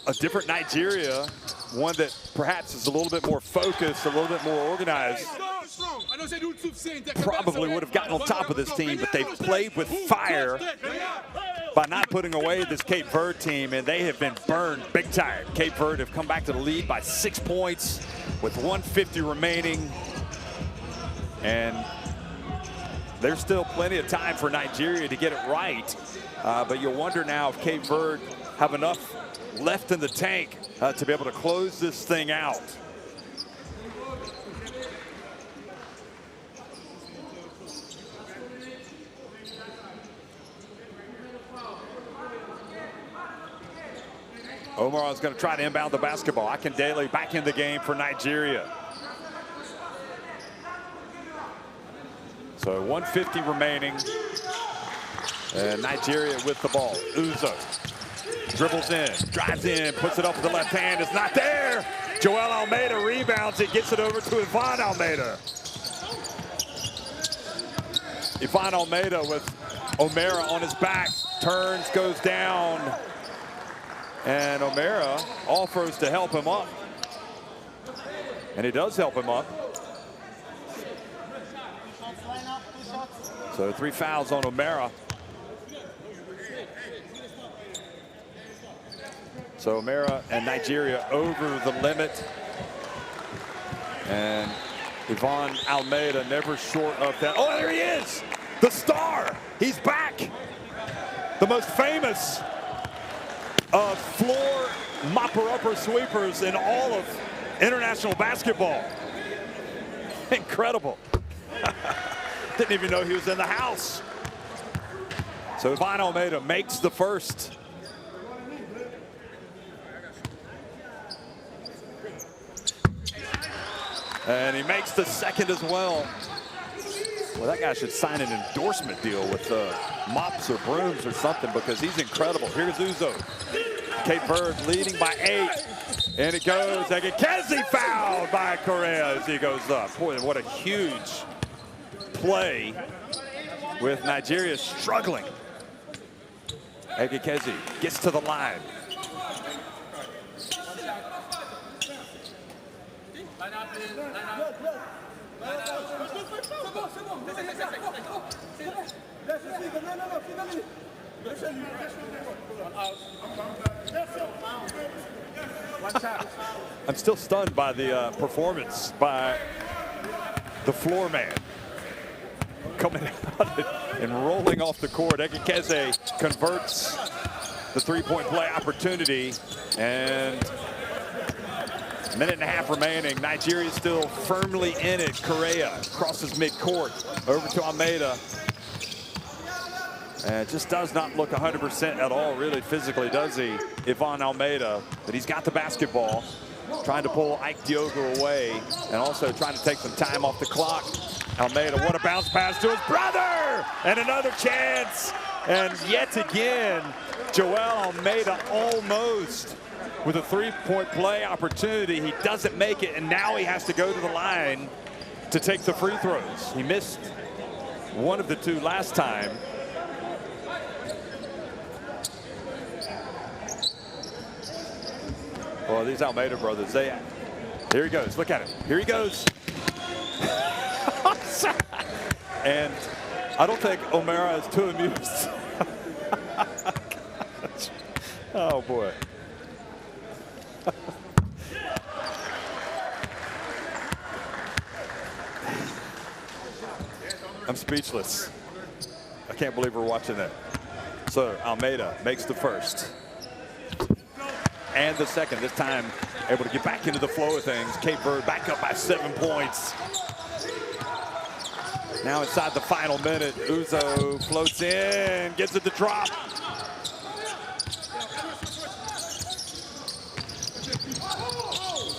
a different Nigeria, one that perhaps is a little bit more focused, a little bit more organized. Probably would have gotten on top of this team, but they've played with fire by not putting away this Cape Verde team, and they have been burned big time. Cape Verde have come back to the lead by 6 points with 1:50 remaining. And there's still plenty of time for Nigeria to get it right. But you'll wonder now if Cape Verde have enough left in the tank to be able to close this thing out. Omar is going to try to inbound the basketball. Akindele back in the game for Nigeria. So 150 remaining. And Nigeria with the ball. Uzo dribbles in, drives in, puts it up with the left hand. It's not there. Joel Almeida rebounds it, gets it over to Ivan Almeida. Ivan Almeida with O'Mara on his back. Turns, goes down. And O'Mara offers to help him up. And he does help him up. So 3 fouls on O'Mara. So O'Mara and Nigeria over the limit. And Ivan Almeida never short of that. Oh, there he is, the star. He's back. The most famous of floor mopper-upper sweepers in all of international basketball. Incredible. Didn't even know he was in the house. So Ivan Almeida makes the first. And he makes the second as well. Well, that guy should sign an endorsement deal with mops or brooms or something, because he's incredible. Here's Uzo. Cape Verde leading by 8. And it goes. Egekezi fouled by Correa as he goes up. Boy, what a huge play with Nigeria struggling. Egekezi gets to the line. I'm still stunned by the performance by the floor man. Coming out and rolling off the court. Egekezi converts the three-point play opportunity, and a minute and a half remaining. Nigeria still firmly in it. Correa crosses midcourt over to Almeida. And it just does not look 100% at all, really, physically, does he? Ivan Almeida, but he's got the basketball, trying to pull Ike Diogo away, and also trying to take some time off the clock. Almeida, what a bounce pass to his brother! And another chance. And yet again, Joel Almeida almost with a three-point play opportunity. He doesn't make it, and now he has to go to the line to take the free throws. He missed one of the 2 last time. Well, these Almeida brothers, here he goes, look at him, here he goes. And I don't think O'Mara is too amused. Oh boy. I'm speechless. I can't believe we're watching that. So Almeida makes the first. And the second, this time able to get back into the flow of things. Cape Verde back up by 7 points. Now inside the final minute, Uzo floats in, gets it to drop.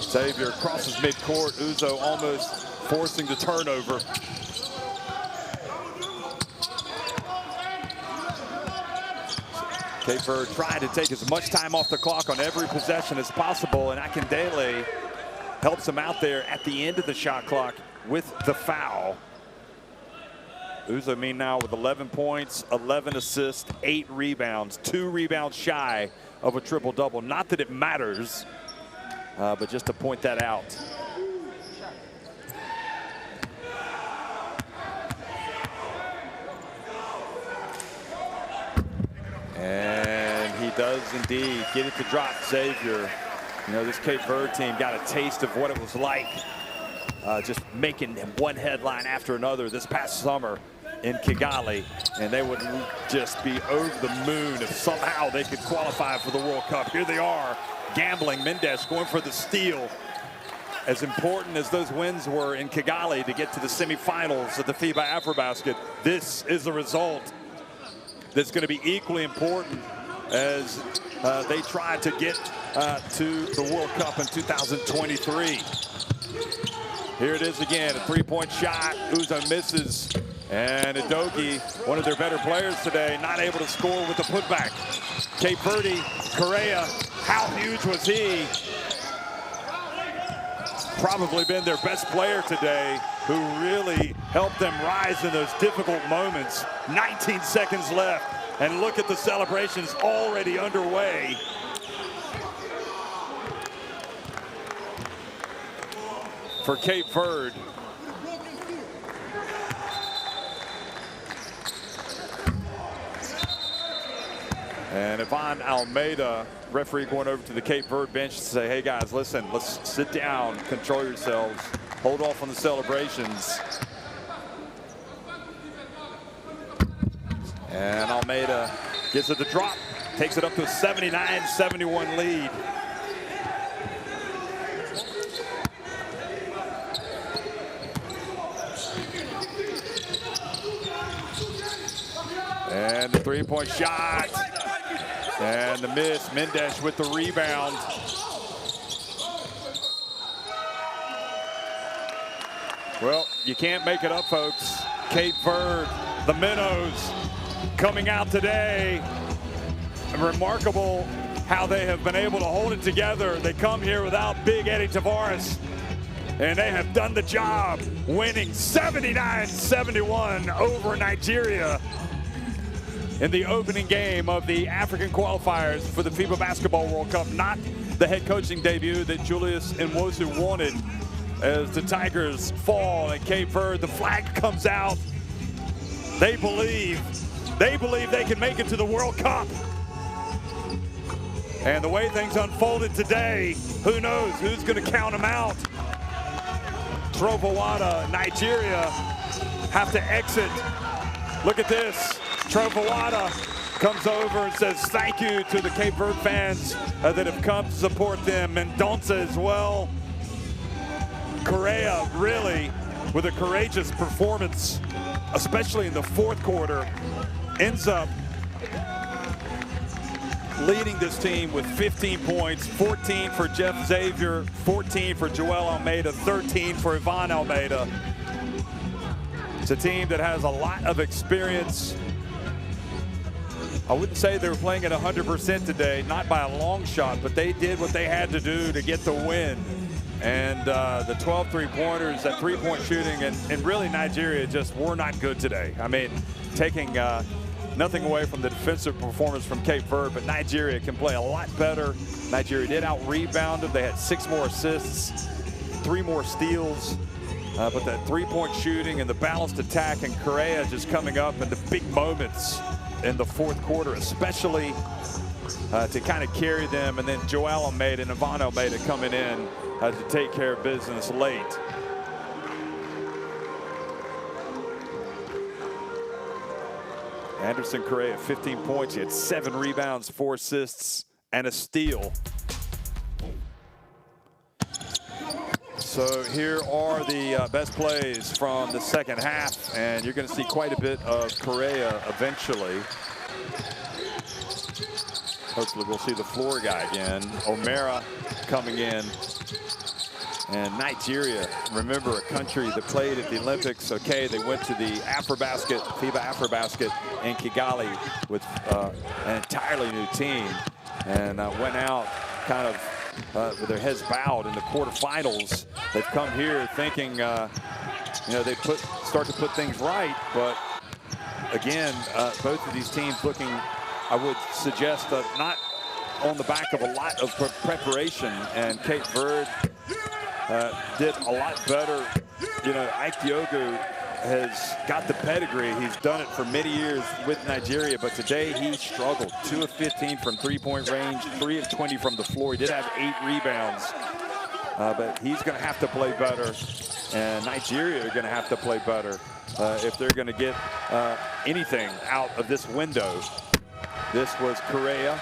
Xavier crosses midcourt. Uzo almost forcing the turnover. Cape Verde trying to take as much time off the clock on every possession as possible, and Akindele helps him out there at the end of the shot clock with the foul. Uzo meanwhile with 11 points, 11 assists, 8 rebounds, 2 rebounds shy of a triple-double. Not that it matters, but just to point that out. And he does indeed get it to drop. Xavier, you know, this Cape Verde team got a taste of what it was like just making one headline after another this past summer in Kigali, and they would just be over the moon if somehow they could qualify for the World Cup. Here they are, gambling. Mendes going for the steal. As important as those wins were in Kigali to get to the semifinals of the FIBA AfroBasket, this is a result that's going to be equally important as they try to get to the World Cup in 2023. Here it is again, a three-point shot. Uzo misses, and Udogie, one of their better players today, not able to score with the putback. Cape Verde, Correa, how huge was he? Probably been their best player today, who really helped them rise in those difficult moments. 19 seconds left, and look at the celebrations already underway. For Cape Verde. And Ivan Almeida, referee, going over to the Cape Verde bench to say, hey guys, listen, let's sit down, control yourselves, hold off on the celebrations. And Almeida gets it the drop, takes it up to a 79-71 lead. And the three-point shot. And the miss. Mendes with the rebound. Well, you can't make it up, folks. Cape Verde, the Minnows, coming out today. Remarkable how they have been able to hold it together. They come here without Big Eddie Tavares, and they have done the job, winning 79-71 over Nigeria in the opening game of the African qualifiers for the FIBA Basketball World Cup. Not the head coaching debut that Julius Nwosu wanted, as the Tigers fall and Cape Verde, the flag comes out. They believe they can make it to the World Cup. And the way things unfolded today, who knows who's gonna count them out. Trovawada, Nigeria, have to exit. Look at this. Trovawada comes over and says thank you to the Cape Verde fans that have come to support them. Mendonça as well. Correa really with a courageous performance, especially in the fourth quarter, ends up leading this team with 15 points, 14 for Jeff Xavier, 14 for Joel Almeida, 13 for Ivan Almeida. It's a team that has a lot of experience. I wouldn't say they were playing at 100% today, not by a long shot, but they did what they had to do to get the win. And the 12 three-pointers, that three-point shooting, and really Nigeria just were not good today. I mean, taking nothing away from the defensive performance from Cape Verde, but Nigeria can play a lot better. Nigeria did out-rebound them. They had 6 more assists, 3 more steals. But that three-point shooting and the balanced attack, and Correa just coming up in the big moments in the fourth quarter, especially to kind of carry them. And then Joel Almeida and Ivan Almeida coming in to take care of business late. Anderson Correa, 15 points. He had 7 rebounds, 4 assists, and a steal. So here are the best plays from the second half, and you're going to see quite a bit of Correa eventually. Hopefully we'll see the floor guy again. O'Mara coming in. And Nigeria, remember, a country that played at the Olympics. Okay, they went to the AfroBasket, FIBA AfroBasket in Kigali with an entirely new team, and went out kind of with their heads bowed in the quarterfinals. They've come here thinking, you know, they start to put things right, but again, both of these teams looking, I would suggest, not on the back of a lot of preparation, and Cape Verde did a lot better. You know, Ike Diogu has got the pedigree. He's done it for many years with Nigeria, but today he struggled. 2 of 15 from three-point range, 3 of 20 from the floor. He did have 8 rebounds. but he's going to have to play better, and Nigeria are going to have to play better if they're going to get anything out of this window. This was Correa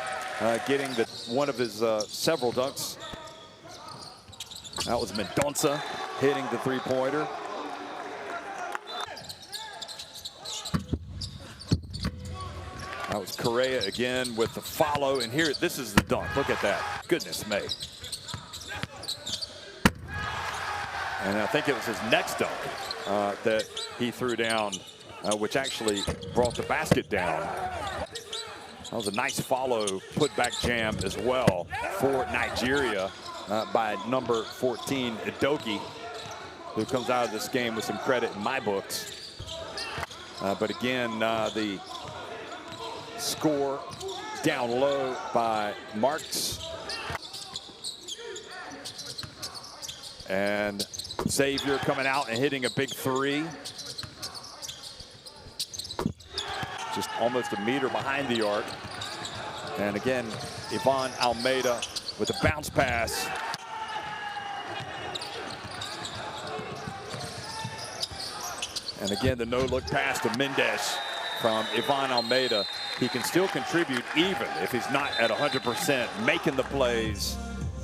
getting one of his several dunks. That was Mendonça hitting the three-pointer. That was Correa again with the follow, and here, this is the dunk. Look at that. Goodness me. And I think it was his next dunk that he threw down, which actually brought the basket down. That was a nice follow, put-back jam as well for Nigeria by number 14, Idoki, who comes out of this game with some credit in my books. But again, the score down low by Marks. And Xavier coming out and hitting a big three. Just almost a meter behind the arc. And again, Ivan Almeida with a bounce pass. And again, the no-look pass to Mendes from Ivan Almeida. He can still contribute even if he's not at 100%, making the plays.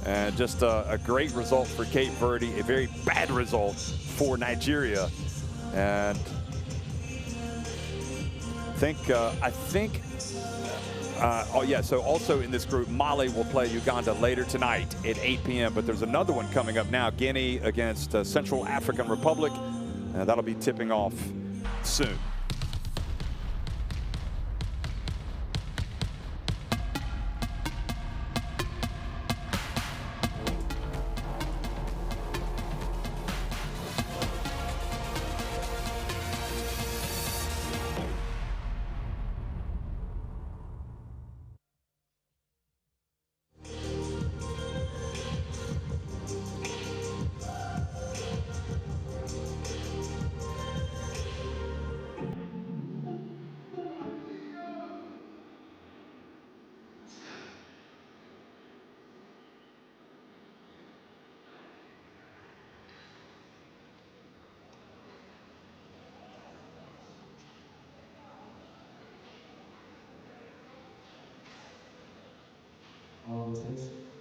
And just a great result for Cape Verde, a very bad result for Nigeria. And I think, oh yeah, so also in this group, Mali will play Uganda later tonight at 8 p.m. But there's another one coming up now, Guinea against Central African Republic. That'll be tipping off soon. All rotation.